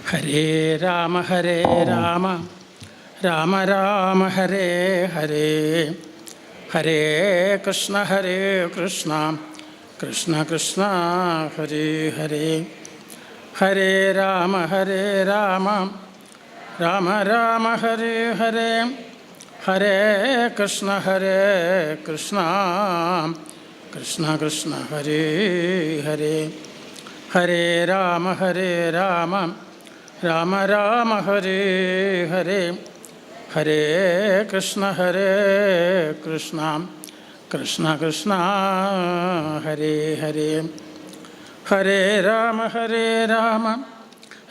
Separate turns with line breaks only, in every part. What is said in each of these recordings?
ഹരേ രാമ രാമ രാമ ഹരേ ഹരേ, ഹരേ കൃഷ്ണ കൃഷ്ണ കൃഷ്ണ ഹരേ ഹരേ. ഹരേ രാമ രാമ രാമ ഹരേ ഹരേ, ഹരേ കൃഷ്ണ കൃഷ്ണ കൃഷ്ണ ഹരേ ഹരേ. ഹരേ രാമ രാമ രാമ ഹരേ ഹരേ, ഹരേ കൃഷ്ണ കൃഷ്ണ കൃഷ്ണ ഹരേ ഹരേ. ഹരേ രാമ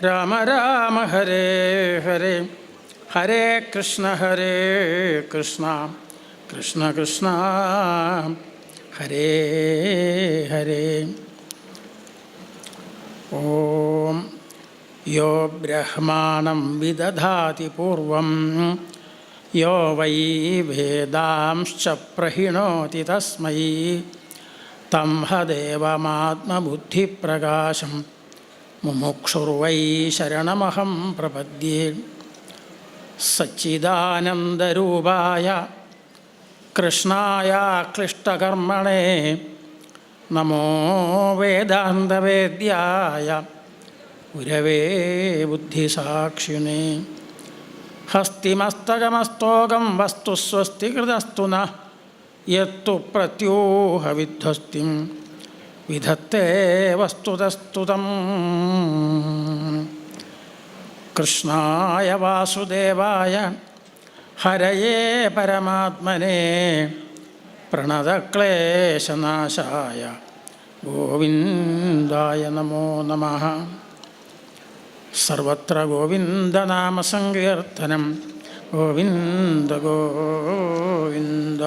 രാമ രാമ ഹരേ ഹരേ, ഹരേ കൃഷ്ണ കൃഷ്ണ കൃഷ്ണ ഹരേ ഹരേ. ഓം യോ ബ്രഹ്മാണം വിദധാതി പൂർവം യോ വൈ വേദാംശ്ച പ്രഹിണോതി തസ്മൈ തം ഹദേവമാത്മബുദ്ധിപ്രകാശം മുമുക്ഷുർവൈ ശരണമഹം പ്രപദ്യേ. സച്ചിദാനന്ദരൂപായ കൃഷ്ണായ ക്ലിഷ്ടകർമ്മണേ നമോ വേദാന്തവേദ്യായ ഗുരവേ ബുദ്ധിസാക്ഷിണേ. ഹസ്തിമസ്തകമസ്തോകം വസ്തു സ്വസ്തികൃതസ്തു ന യത്തു പ്രത്യൂഹ വിധ്വസ്തിം വിധത്തെ വസ്തുതസ്തുതം. കൃഷ്ണായ വാസുദേവായ ഹരയേ പരമാത്മനേ പ്രണതക്ലേശനാശായ ഗോവിന്ദായ നമോ നമഃ. സർവത്ര ഗോവിന്ദനാമസങ്കീർത്തനം, ഗോവിന്ദ ഗോവിന്ദ.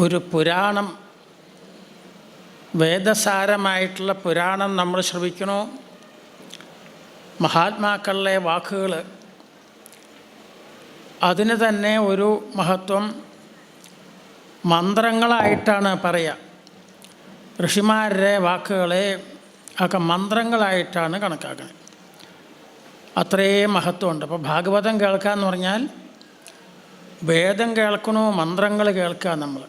ഒരു പുരാണം, വേദസാരമായിട്ടുള്ള പുരാണം നമ്മൾ ശ്രവിക്കണോ? മഹാത്മാക്കളിലെ വാക്കുകൾ, അതിന് തന്നെ ഒരു മഹത്വം. മന്ത്രങ്ങളായിട്ടാണ് പറയുക. ഋഷിമാരുടെ വാക്കുകളെ ഒക്കെ മന്ത്രങ്ങളായിട്ടാണ് കണക്കാക്കുന്നത്. അത്രയും മഹത്വമുണ്ട്. അപ്പോൾ ഭാഗവതം കേൾക്കുക എന്ന് പറഞ്ഞാൽ വേദം കേൾക്കണോ, മന്ത്രങ്ങൾ കേൾക്കുക. നമ്മൾ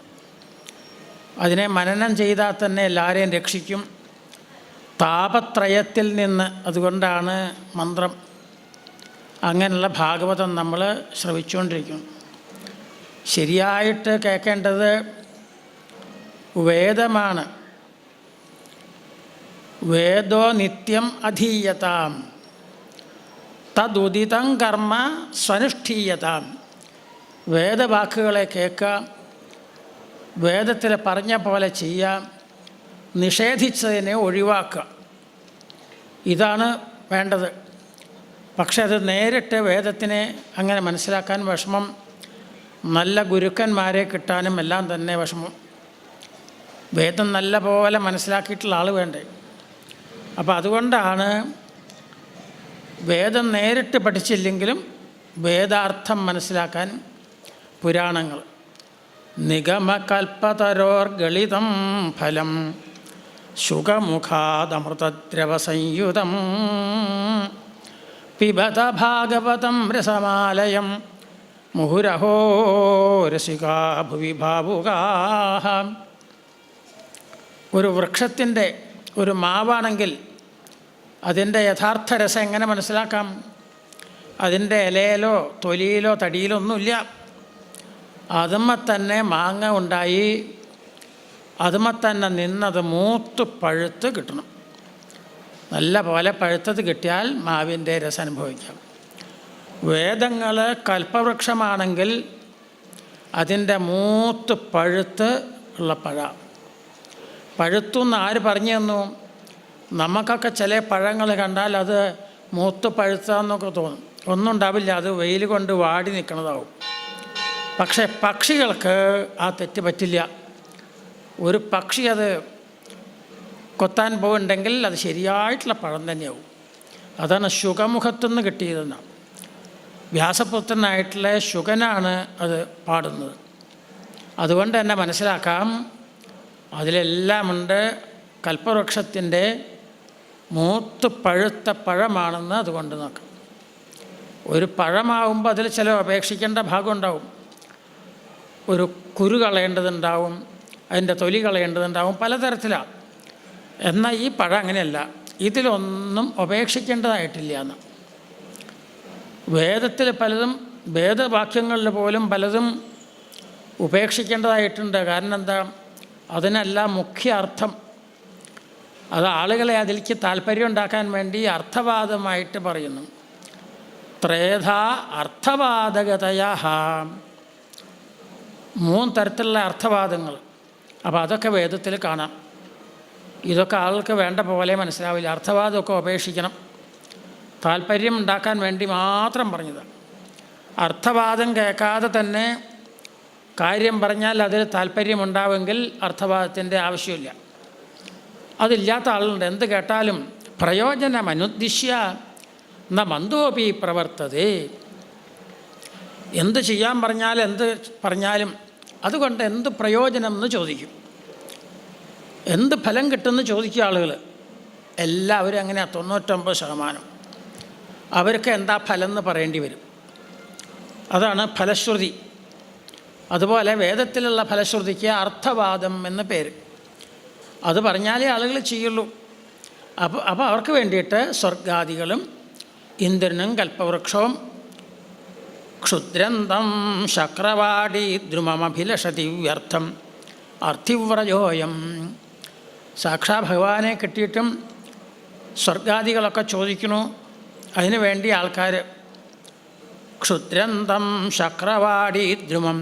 അതിനെ മനനം ചെയ്താൽ തന്നെ എല്ലാവരെയും രക്ഷിക്കും താപത്രയത്തിൽ നിന്ന്. അതുകൊണ്ടാണ് മന്ത്രം. അങ്ങനെയുള്ള ഭാഗവതം നമ്മൾ ശ്രവിച്ചുകൊണ്ടിരിക്കുന്നു. ശരിയായിട്ട് കേൾക്കേണ്ടത് വേദമാണ്. വേദോ നിത്യം അധീയതാം തദുദിതം കർമ്മ സ്വനുഷ്ഠീയതാം. വേദവാക്കുകളെ കേൾക്കുക, വേദത്തിൽ പറഞ്ഞ പോലെ ചെയ്യുക, നിഷേധിച്ചതിനെ ഒഴിവാക്കുക. ഇതാണ് വേണ്ടത്. പക്ഷെ അത് നേരിട്ട് വേദത്തിനെ അങ്ങനെ മനസ്സിലാക്കാൻ വിഷമം. നല്ല ഗുരുക്കന്മാരെ കിട്ടാനും എല്ലാം തന്നെ വിഷമം. വേദം നല്ല പോലെ മനസ്സിലാക്കിയിട്ടുള്ള ആൾ വേണ്ടേ. അപ്പോൾ അതുകൊണ്ടാണ് വേദം നേരിട്ട് പഠിച്ചില്ലെങ്കിലും വേദാർത്ഥം മനസ്സിലാക്കാൻ പുരാണങ്ങൾ. നിഗമകൽപ്പതരോർഗളിതം ഫലം ശുകമുഖാദമൃതദ്രവസംയുതം പിബത ഭാഗവതം രസമാലയം മുഹുരഹോ രസികാ ഭുവി ഭാവുകാഃ. ഒരു വൃക്ഷത്തിൻ്റെ ഒരു മാവാണെങ്കിൽ അതിൻ്റെ യഥാർത്ഥ രസം എങ്ങനെ മനസ്സിലാക്കാം? അതിൻ്റെ ഇലയിലോ തൊലിയിലോ തടിയിലോ ഒന്നുമില്ല. അതുമ്മ തന്നെ മാങ്ങ ഉണ്ടായി, അതുമ്മ തന്നെ നിന്നത് മൂത്ത് പഴുത്ത് കിട്ടണം. നല്ല പോലെ പഴുത്തത് കിട്ടിയാൽ മാവിൻ്റെ രസം അനുഭവിക്കാം. വേദങ്ങൾ കൽപ്പവൃക്ഷമാണെങ്കിൽ അതിൻ്റെ മൂത്ത് പഴുത്ത് ഉള്ള പഴുത്തു എന്ന് ആര് പറഞ്ഞു തന്നു? നമുക്കൊക്കെ ചില പഴങ്ങൾ കണ്ടാൽ അത് മൂത്ത് പഴുത്താന്നൊക്കെ തോന്നും. ഒന്നും ഉണ്ടാവില്ല, അത് വെയിൽ കൊണ്ട് വാടി നിൽക്കുന്നതാവും. പക്ഷേ പക്ഷികൾക്ക് ആ തെറ്റ് പറ്റില്ല. ഒരു പക്ഷി അത് കൊത്താൻ പോകുന്നുണ്ടെങ്കിൽ അത് ശരിയായിട്ടുള്ള പഴം തന്നെയാവും. അതാണ് ശുകമുഖത്തുനിന്ന് കിട്ടിയതെന്നാണ്. വ്യാസപുത്രനായിട്ടുള്ള ശുകനാണ് അത് പാടുന്നത്. അതുകൊണ്ട് തന്നെ മനസ്സിലാക്കാം അതിലെല്ലാമുണ്ട് കൽപ്പവൃക്ഷത്തിൻ്റെ മൂത്ത് പഴുത്ത പഴമാണെന്ന് അതുകൊണ്ട് നോക്കാം. ഒരു പഴമാവുമ്പോൾ അതിൽ ചില ഉപേക്ഷിക്കേണ്ട ഭാഗം ഉണ്ടാവും. ഒരു കുരു കളയേണ്ടതുണ്ടാവും, അതിൻ്റെ തൊലി കളയേണ്ടതുണ്ടാവും, പലതരത്തിലാണ്. എന്നാൽ ഈ പഴം അങ്ങനെയല്ല, ഇതിലൊന്നും ഉപേക്ഷിക്കേണ്ടതായിട്ടില്ല എന്ന്. വേദത്തിൽ പലതും, വേദവാക്യങ്ങളിൽ പോലും പലതും ഉപേക്ഷിക്കേണ്ടതായിട്ടുണ്ട്. കാരണം എന്താ? അതിനെല്ലാം മുഖ്യ അർത്ഥം. അത് ആളുകളെ അതിലേക്ക് താല്പര്യം ഉണ്ടാക്കാൻ വേണ്ടി അർത്ഥവാദമായിട്ട് പറയുന്നു. ത്രേധ അർത്ഥവാദഗതയ, 3 തരത്തിലുള്ള അർത്ഥവാദങ്ങൾ. അപ്പോൾ അതൊക്കെ വേദത്തിൽ കാണാം. ഇതൊക്കെ ആൾക്ക് വേണ്ട പോലെ മനസ്സിലാവില്ല. അർത്ഥവാദമൊക്കെ ഉപേക്ഷിക്കണം. താല്പര്യം ഉണ്ടാക്കാൻ വേണ്ടി മാത്രം പറഞ്ഞതാണ്. അർത്ഥവാദം കേൾക്കാതെ തന്നെ കാര്യം പറഞ്ഞാൽ അതിൽ താല്പര്യമുണ്ടാവുമെങ്കിൽ അർത്ഥവാദത്തിൻ്റെ ആവശ്യമില്ല. അതില്ലാത്ത ആളുണ്ട്. എന്ത് കേട്ടാലും പ്രയോജനമനുദ്ദിശ്യ ന മന്ദോപി പ്രവർത്തതേ. എന്ത് ചെയ്യാൻ പറഞ്ഞാൽ എന്ത് പറഞ്ഞാലും അതുകൊണ്ട് എന്ത് പ്രയോജനം എന്ന് ചോദിക്കും, എന്ത് ഫലം കിട്ടുമെന്ന് ചോദിക്കും ആളുകൾ. എല്ലാവരും അങ്ങനെയാണ്. 99% അവർക്ക് എന്താ ഫലം എന്ന് പറയേണ്ടി വരും. അതാണ് ഫലശ്രുതി. അതുപോലെ വേദത്തിലുള്ള ഫലശ്രുതിക്ക് അർത്ഥവാദം എന്ന് പേര്. അത് പറഞ്ഞാലേ ആളുകൾ ചെയ്യുള്ളൂ. അപ്പോൾ അവർക്ക് വേണ്ടിയിട്ട് സ്വർഗാദികളും ഇന്ദ്രനും കൽപ്പവൃക്ഷവും ക്ഷുദ്രന്തം ശക്രവാടി ദ്രുമമഭിലഷതി വ്യർത്ഥം അർത്ഥിവ്രജോയം. സാക്ഷാ ഭഗവാനെ കിട്ടിയിട്ടും സ്വർഗാദികളൊക്കെ ചോദിക്കണു. അതിനു വേണ്ടി ആൾക്കാർ ക്ഷുദ്രന്തം ശക്രവാടി ദ്രുമം,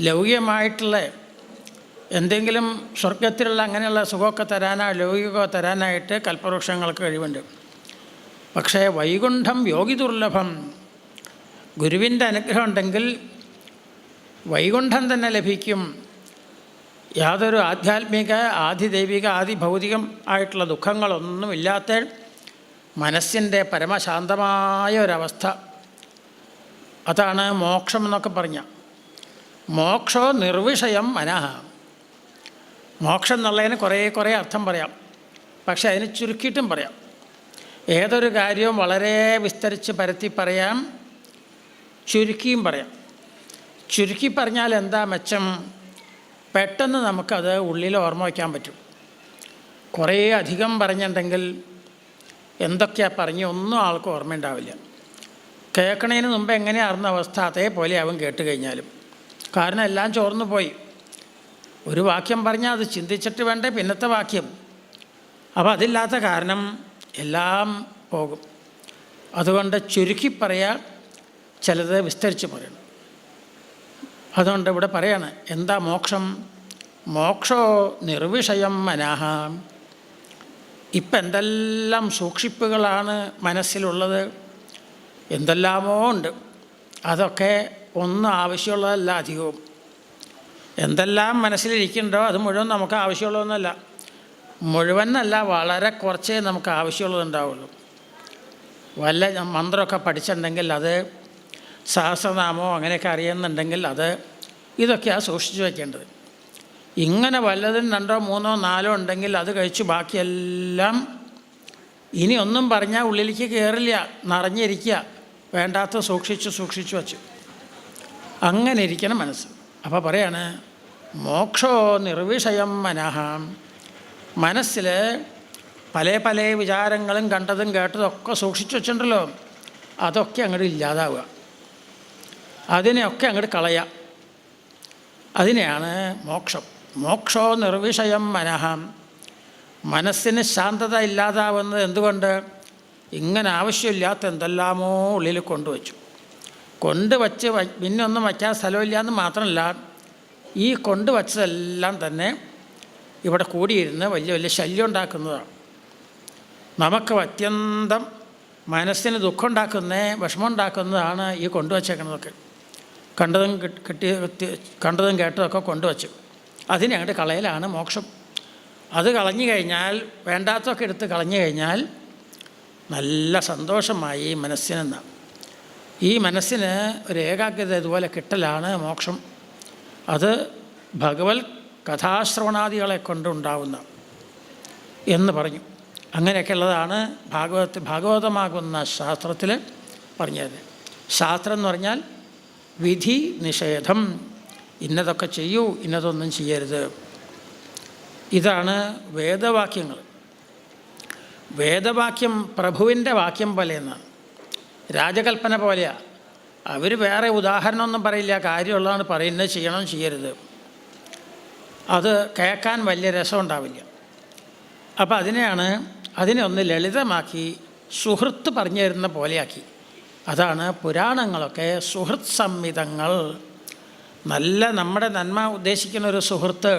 ലൗകികമായിട്ടുള്ള എന്തെങ്കിലും സ്വർഗത്തിലുള്ള അങ്ങനെയുള്ള സുഖമൊക്കെ ലൗകികമൊക്കെ തരാനായിട്ട് കൽപ്പവൃക്ഷങ്ങൾക്ക് കഴിവുണ്ട്. പക്ഷേ വൈകുണ്ഠം യോഗി ദുർലഭം. ഗുരുവിൻ്റെ അനുഗ്രഹം ഉണ്ടെങ്കിൽ വൈകുണ്ഠം തന്നെ ലഭിക്കും. യാതൊരു ആധ്യാത്മിക, ആദിദൈവിക, ആദിഭൗതികം ആയിട്ടുള്ള ദുഃഖങ്ങളൊന്നുമില്ലാത്ത മനസ്സിൻ്റെ പരമശാന്തമായ ഒരവസ്ഥ. അതാണ് മോക്ഷം എന്നൊക്കെ പറഞ്ഞ. മോക്ഷോ നിർവിഷയം മനഃ. മോക്ഷം എന്നുള്ളതിന് കുറേ അർത്ഥം പറയാം. പക്ഷെ അതിന് ചുരുക്കിയിട്ടും പറയാം. ഏതൊരു കാര്യവും വളരെ വിസ്തരിച്ച് പരത്തി പറയാം, ചുരുക്കിയും പറയാം. ചുരുക്കി പറഞ്ഞാൽ എന്താ മെച്ചം? പെട്ടെന്ന് നമുക്കത് ഉള്ളിൽ ഓർമ്മ വയ്ക്കാൻ പറ്റും. കുറേ അധികം പറഞ്ഞിട്ടുണ്ടെങ്കിൽ എന്തൊക്കെയാണ് പറഞ്ഞ് ഒന്നും ആൾക്കും ഓർമ്മയുണ്ടാവില്ല. കേൾക്കണതിന് മുമ്പ് എങ്ങനെയായിരുന്ന അവസ്ഥ അതേപോലെ ആവും കേട്ട് കഴിഞ്ഞാലും. കാരണം എല്ലാം ചോർന്നു പോയി. ഒരു വാക്യം പറഞ്ഞാൽ അത് ചിന്തിച്ചിട്ട് വേണ്ടേ പിന്നത്തെ വാക്യം. അപ്പോൾ അതില്ലാത്ത കാരണം എല്ലാം പോകും. അതുകൊണ്ട് ചുരുക്കി പറയാൻ, ചിലത് വിസ്തരിച്ച് പറയണം. അതുകൊണ്ട് ഇവിടെ പറയാണ് എന്താ മോക്ഷം? മോക്ഷോ നിർവിഷയം മനഃ. ഇപ്പം എന്തെല്ലാം സൂക്ഷിപ്പുകളാണ് മനസ്സിലുള്ളത്, എന്തെല്ലാമോ ഉണ്ട്. അതൊക്കെ ഒന്നും ആവശ്യമുള്ളതല്ല. അധികവും എന്തെല്ലാം മനസ്സിലിരിക്കുന്നുണ്ടോ അത് മുഴുവൻ നമുക്ക് ആവശ്യമുള്ളതൊന്നുമല്ല. മുഴുവനല്ല, വളരെ കുറച്ചേ നമുക്ക് ആവശ്യമുള്ളതുണ്ടാവുള്ളൂ. വല്ല മന്ത്രമൊക്കെ പഠിച്ചിട്ടുണ്ടെങ്കിൽ അത്, സഹസ്രനാമോ അങ്ങനെയൊക്കെ അറിയുന്നുണ്ടെങ്കിൽ അത്, ഇതൊക്കെയാണ് സൂക്ഷിച്ചു വയ്ക്കേണ്ടത്. ഇങ്ങനെ വല്ലതും 2, 3, 4 ഉണ്ടെങ്കിൽ അത് കഴിച്ച് ബാക്കിയെല്ലാം ഇനി ഒന്നും പറഞ്ഞാൽ ഉള്ളിലേക്ക് കയറില്ല, നിറഞ്ഞിരിക്കുക. വേണ്ടാത്ത സൂക്ഷിച്ചു വച്ചു. അങ്ങനെ ഇരിക്കണം മനസ്സ്. അപ്പോൾ പറയാണ് മോക്ഷോ നിർവിഷയം മനഃ. മനസ്സിൽ പല വിചാരങ്ങളും കണ്ടതും കേട്ടതും ഒക്കെ സൂക്ഷിച്ചു വെച്ചിട്ടുണ്ടല്ലോ, അതൊക്കെ അങ്ങോട്ട് ഇല്ലാതാവുക. അതിനെയൊക്കെ അങ്ങോട്ട് കളയുക. അതിനെയാണ് മോക്ഷം. മോക്ഷോ നിർവിഷയം മനഃ. മനസ്സിന് ശാന്തത ഇല്ലാതാവുന്നത് എന്തുകൊണ്ട്? ഇങ്ങനെ ആവശ്യമില്ലാത്ത എന്തെല്ലാമോ ഉള്ളിൽ കൊണ്ടുവച്ച് പിന്നൊന്നും വയ്ക്കാൻ സ്ഥലമില്ല എന്ന് മാത്രമല്ല, ഈ കൊണ്ടുവച്ചതെല്ലാം തന്നെ ഇവിടെ കൂടിയിരുന്ന് വലിയ ശല്യം ഉണ്ടാക്കുന്നതാണ്. നമുക്ക് അത്യന്തം മനസ്സിന് ദുഃഖം ഉണ്ടാക്കുന്ന, വിഷമം ഉണ്ടാക്കുന്നതാണ് ഈ കൊണ്ടുവച്ചേക്കുന്നതൊക്കെ. കണ്ടതും കേട്ടതൊക്കെ കൊണ്ടുവച്ചു. അതിനെ അങ്ങോട്ട് കളയലാണ് മോക്ഷം. അത് കളഞ്ഞു കഴിഞ്ഞാൽ, വേണ്ടാത്തൊക്കെ എടുത്ത് കളഞ്ഞു കഴിഞ്ഞാൽ നല്ല സന്തോഷമായി മനസ്സിനെന്നാണ്. ഈ മനസ്സിന് ഒരു ഏകാഗ്രത ഇതുപോലെ കിട്ടലാണ് മോക്ഷം. അത് ഭഗവത് കഥാശ്രവണാദികളെ കൊണ്ടുണ്ടാവുന്ന എന്ന് പറഞ്ഞു. അങ്ങനെയൊക്കെയുള്ളതാണ് ഭാഗവതമാകുന്ന ശാസ്ത്രത്തിൽ പറഞ്ഞത്. ശാസ്ത്രം എന്ന് പറഞ്ഞാൽ വിധി നിഷേധം, ഇന്നതൊക്കെ ചെയ്യൂ, ഇന്നതൊന്നും ചെയ്യരുത്. ഇതാണ് വേദവാക്യങ്ങൾ. വേദവാക്യം പ്രഭുവിൻ്റെ വാക്യം പോലെയെന്നാണ്, രാജകൽപ്പന പോലെയാണ്. അവർ വേറെ ഉദാഹരണമൊന്നും പറയില്ല, കാര്യമുള്ളതാണ് പറയുന്നത്, ചെയ്യണം ചെയ്യരുത്. അത് കേൾക്കാൻ വലിയ രസം ഉണ്ടാവില്ല. അപ്പോൾ അതിനെ ഒന്ന് ലളിതമാക്കി സുഹൃത്ത് പറഞ്ഞു തരുന്ന പോലെയാക്കി. അതാണ് പുരാണങ്ങളൊക്കെ സുഹൃത്ത് സംഹിതങ്ങൾ. നല്ല നമ്മുടെ നന്മ ഉദ്ദേശിക്കുന്ന ഒരു സുഹൃത്ത്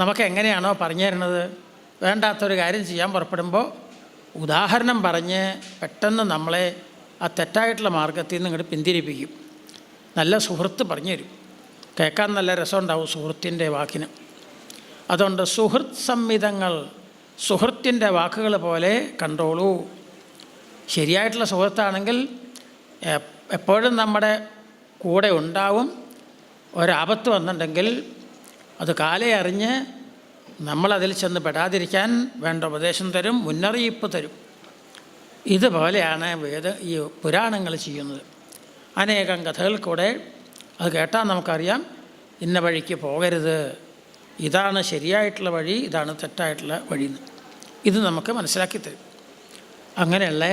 നമുക്ക് എങ്ങനെയാണോ പറഞ്ഞു തരുന്നത്, വേണ്ടാത്തൊരു കാര്യം ചെയ്യാൻ പുറപ്പെടുമ്പോൾ ഉദാഹരണം പറഞ്ഞ് പെട്ടെന്ന് നമ്മളെ ആ തെറ്റായിട്ടുള്ള മാർഗത്തിൽ നിന്ന് ഇങ്ങോട്ട് പിന്തിരിപ്പിക്കും. നല്ല സുഹൃത്ത് പറഞ്ഞു തരും, കേൾക്കാൻ നല്ല രസമുണ്ടാവും സുഹൃത്തിൻ്റെ വാക്കിന്. അതുകൊണ്ട് സുഹൃത്ത് സംഹിതങ്ങൾ സുഹൃത്തിൻ്റെ വാക്കുകൾ പോലെ കണ്ടോളൂ. ശരിയായിട്ടുള്ള സുഹൃത്താണെങ്കിൽ എപ്പോഴും നമ്മുടെ കൂടെ ഉണ്ടാവും. ഒരാപത്ത് വന്നിട്ടുണ്ടെങ്കിൽ അത് കാലേ അറിഞ്ഞ് നമ്മളതിൽ ചെന്ന് പെടാതിരിക്കാൻ വേണ്ട ഉപദേശം തരും, മുന്നറിയിപ്പ് തരും. ഇതുപോലെയാണ് ഈ പുരാണങ്ങൾ ചെയ്യുന്നത്. അനേകം കഥകൾ കൂടെ അത് കേട്ടാൽ നമുക്കറിയാം, ഇന്ന വഴിക്ക് പോകരുത്, ഇതാണ് ശരിയായിട്ടുള്ള വഴി, ഇതാണ് തെറ്റായിട്ടുള്ള വഴി. ഇത് നമുക്ക് മനസ്സിലാക്കി തരും. അങ്ങനെയുള്ള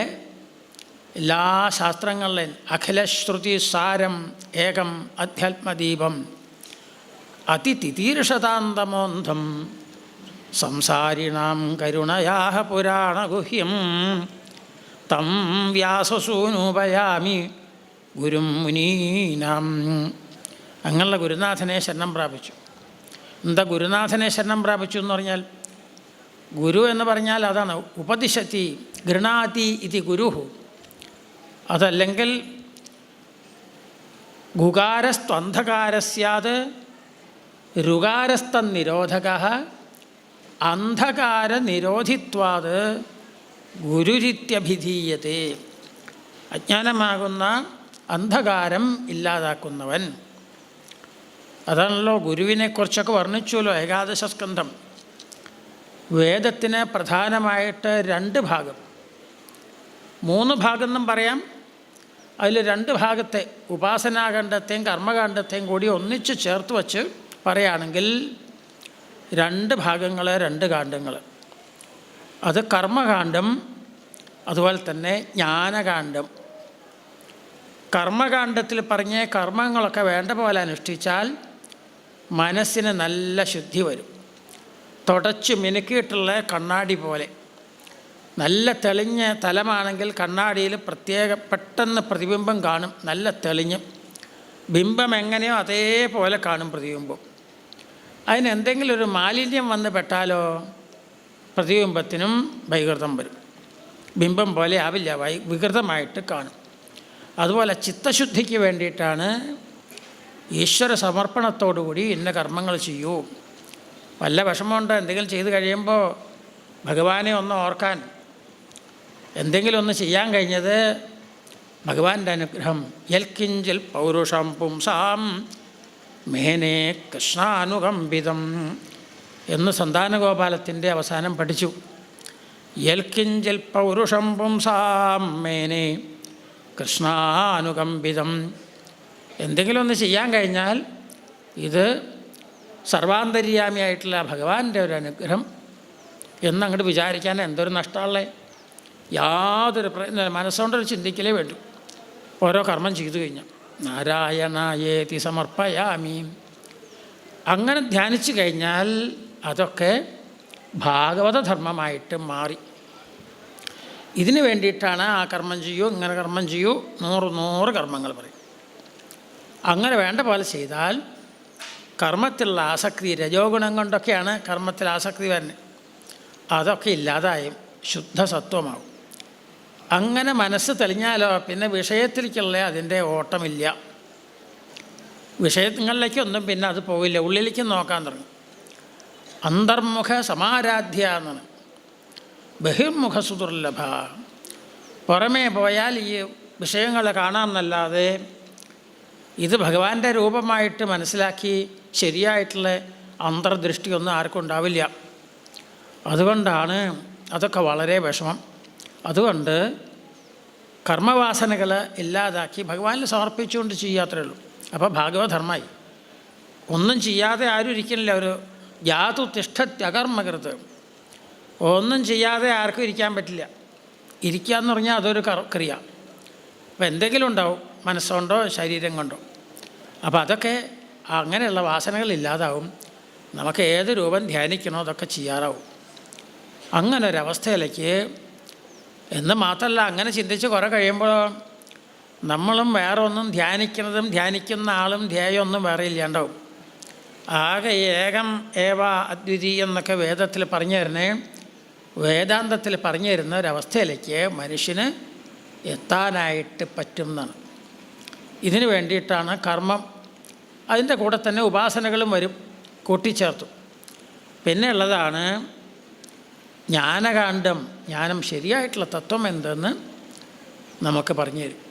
എല്ലാ ശാസ്ത്രങ്ങളിലും അഖിലശ്രുതി സാരം ഏകം അധ്യാത്മദീപം അതിതിതീർഷതാന്തമോന്ധം സംസാരിണാം കരുണയാഹ പുരാണഗുഹ്യം തം വ്യാസസൂനുപയാമി ഗുരും മുനീനാം. അങ്ങനെയുള്ള ഗുരുനാഥനെ ശരണം പ്രാപിച്ചു. എന്താ ഗുരുനാഥനെ ശരണം പ്രാപിച്ചു എന്ന് പറഞ്ഞാൽ, ഗുരു എന്ന് പറഞ്ഞാൽ അതാണ് ഉപദിശത്തി ഗൃണാതി ഇതി ഗുരുഹു. അതല്ലെങ്കിൽ ഗുകാരസ്ത്വന്ധകാരസ്യാത് രുകാരസ്തന്നിരോധകഃ അന്ധകാരനിരോധിത്വാത് ഗുരുരിത്യഭിധീയത്തെ. അജ്ഞാനമാകുന്ന അന്ധകാരം ഇല്ലാതാക്കുന്നവൻ. അതാണല്ലോ ഗുരുവിനെക്കുറിച്ചൊക്കെ വർണ്ണിച്ചുവല്ലോ ഏകാദശസ്കന്ധം. വേദത്തിന് പ്രധാനമായിട്ട് 2 ഭാഗം, 3 ഭാഗം എന്നും പറയാം. അതിൽ 2 ഭാഗത്തെ ഉപാസനാകാണ്ഡത്തെയും കർമ്മകാണ്ഡത്തെയും കൂടി ഒന്നിച്ച് ചേർത്ത് വച്ച് പറയുകയാണെങ്കിൽ 2 ഭാഗങ്ങൾ, 2 കാണ്ഡങ്ങൾ. അത് കർമ്മകാണ്ഡം, അതുപോലെ തന്നെ ജ്ഞാനകാണ്ഡം. കർമ്മകാണ്ഡത്തിൽ പറഞ്ഞ കർമ്മങ്ങളൊക്കെ വേണ്ട പോലെ അനുഷ്ഠിച്ചാൽ മനസ്സിന് നല്ല ശുദ്ധി വരും. തുടച്ച് മിനുക്കിയിട്ടുള്ള കണ്ണാടി പോലെ. നല്ല തെളിഞ്ഞ തലമാണെങ്കിൽ കണ്ണാടിയിൽ പെട്ടെന്ന് പ്രതിബിംബം കാണും, നല്ല തെളിഞ്ഞ്. ബിംബം എങ്ങനെയോ അതേപോലെ കാണും പ്രതിബിംബം. അതിനെന്തെങ്കിലും ഒരു മാലിന്യം വന്ന് പെട്ടാലോ പ്രതിബിംബത്തിനും വൈകൃതം വരും. ബിംബം പോലെ ആവില്ല, വികൃതമായിട്ട് കാണും. അതുപോലെ ചിത്തശുദ്ധിക്ക് വേണ്ടിയിട്ടാണ് ഈശ്വര സമർപ്പണത്തോടുകൂടി ഇന്ന കർമ്മങ്ങൾ ചെയ്യൂ. വല്ല വിഷമമുണ്ടോ എന്തെങ്കിലും ചെയ്ത് കഴിയുമ്പോൾ ഭഗവാനെ ഒന്ന് ഓർക്കാൻ, എന്തെങ്കിലും ഒന്ന് ചെയ്യാൻ കഴിഞ്ഞത് ഭഗവാന്റെ അനുഗ്രഹം. യൽക്കിഞ്ചിൽ പൗരുഷം പുംസാം മേനേ കൃഷ്ണാനുകമ്പിതം എന്ന് സന്താനഗോപാലത്തിൻ്റെ അവസാനം പഠിച്ചു. യൽക്കിഞ്ചിൽ പൗരുഷം പുംസാം മേനേ കൃഷ്ണാനുകമ്പിതം. എന്തെങ്കിലും ഒന്ന് ചെയ്യാൻ കഴിഞ്ഞാൽ ഇത് സർവാന്തര്യാമിയായിട്ടുള്ള ഭഗവാന്റെ ഒരു അനുഗ്രഹം എന്നങ്ങോട്ട് വിചാരിക്കാൻ എന്തൊരു നഷ്ടമുള്ളേ. യാതൊരു മനസ്സുകൊണ്ടൊരു ചിന്തിക്കലേ വേണ്ടു. ഓരോ കർമ്മം ചെയ്തു കഴിഞ്ഞാൽ നാരായണായേതി സമർപ്പയാമി അങ്ങനെ ധ്യാനിച്ചു കഴിഞ്ഞാൽ അതൊക്കെ ഭാഗവതധർമ്മമായിട്ട് മാറി. ഇതിന് വേണ്ടിയിട്ടാണ് ആ കർമ്മം ചെയ്യൂ, ഇങ്ങനെ കർമ്മം ചെയ്യൂ, 100 കർമ്മങ്ങൾ പറയും. അങ്ങനെ വേണ്ട പോലെ ചെയ്താൽ കർമ്മത്തിലുള്ള ആസക്തി, രജോഗുണം കൊണ്ടൊക്കെയാണ് കർമ്മത്തിൽ ആസക്തി വരുന്നത്, അതൊക്കെ ഇല്ലാതായും ശുദ്ധസത്വമാകും. അങ്ങനെ മനസ്സ് തെളിഞ്ഞാലോ പിന്നെ വിഷയത്തിലേക്കുള്ള അതിൻ്റെ ഓട്ടമില്ല. വിഷയങ്ങളിലേക്കൊന്നും പിന്നെ അത് പോവില്ല, ഉള്ളിലേക്ക് നോക്കാൻ തുടങ്ങും. അന്തർമുഖ സമാരാധ്യ എന്നാണ്, ബഹിർമുഖ സുദുർലഭ. പുറമേ പോയാൽ ഈ വിഷയങ്ങൾ കാണാമെന്നല്ലാതെ ഇത് ഭഗവാന്റെ രൂപമായിട്ട് മനസ്സിലാക്കി ശരിയായിട്ടുള്ള അന്തർദൃഷ്ടിയൊന്നും ആർക്കും ഉണ്ടാവില്ല. അതുകൊണ്ടാണ് അതൊക്കെ വളരെ വിഷമം. അതുകൊണ്ട് കർമ്മവാസനകൾ ഇല്ലാതാക്കി ഭഗവാനിൽ സമർപ്പിച്ചുകൊണ്ട് ചെയ്യാത്രേ ഉള്ളൂ. അപ്പോൾ ഭാഗവധർമ്മമായി. ഒന്നും ചെയ്യാതെ ആരും ഇരിക്കുന്നില്ല. ഒരു ജാതു തിഷ്ഠത്യകർമ്മകൃത്. ഒന്നും ചെയ്യാതെ ആർക്കും ഇരിക്കാൻ പറ്റില്ല. ഇരിക്കുക എന്ന് പറഞ്ഞാൽ അതൊരു ക്രിയ. അപ്പോൾ എന്തെങ്കിലും ഉണ്ടാവും, മനസ്സുകൊണ്ടോ ശരീരം കൊണ്ടോ. അപ്പോൾ അതൊക്കെ അങ്ങനെയുള്ള വാസനകൾ ഇല്ലാതാവും. നമുക്ക് ഏത് രൂപം ധ്യാനിക്കണോ അതൊക്കെ ചെയ്യാറാവും. അങ്ങനെ ഒരവസ്ഥയിലേക്ക് എന്ന് മാത്രമല്ല, അങ്ങനെ ചിന്തിച്ച് കുറേ കഴിയുമ്പോൾ നമ്മളും വേറെ ഒന്നും ധ്യാനിക്കുന്നതും ധ്യാനിക്കുന്ന ആളും ധ്യേയമൊന്നും വേറെ ഇല്ലാണ്ടാവും. ആകെ ഏകം ഏവ അദ്വിതീയം എന്നൊക്കെ വേദത്തിൽ പറഞ്ഞു തരുന്നേ, വേദാന്തത്തിൽ പറഞ്ഞു തരുന്ന ഒരവസ്ഥയിലേക്ക് മനുഷ്യന് എത്താനായിട്ട് പറ്റും എന്നാണ്. ഇതിനു വേണ്ടിയിട്ടാണ് കർമ്മം. അതിൻ്റെ കൂടെ തന്നെ ഉപാസനകളും വരും, കൂട്ടിച്ചേർത്തു. പിന്നെ ഉള്ളതാണ് ജ്ഞാനകാന്ഡം. ജ്ഞാനം, ശരിയായിട്ടുള്ള തത്വം എന്തെന്ന് നമുക്ക് പറഞ്ഞു തരും.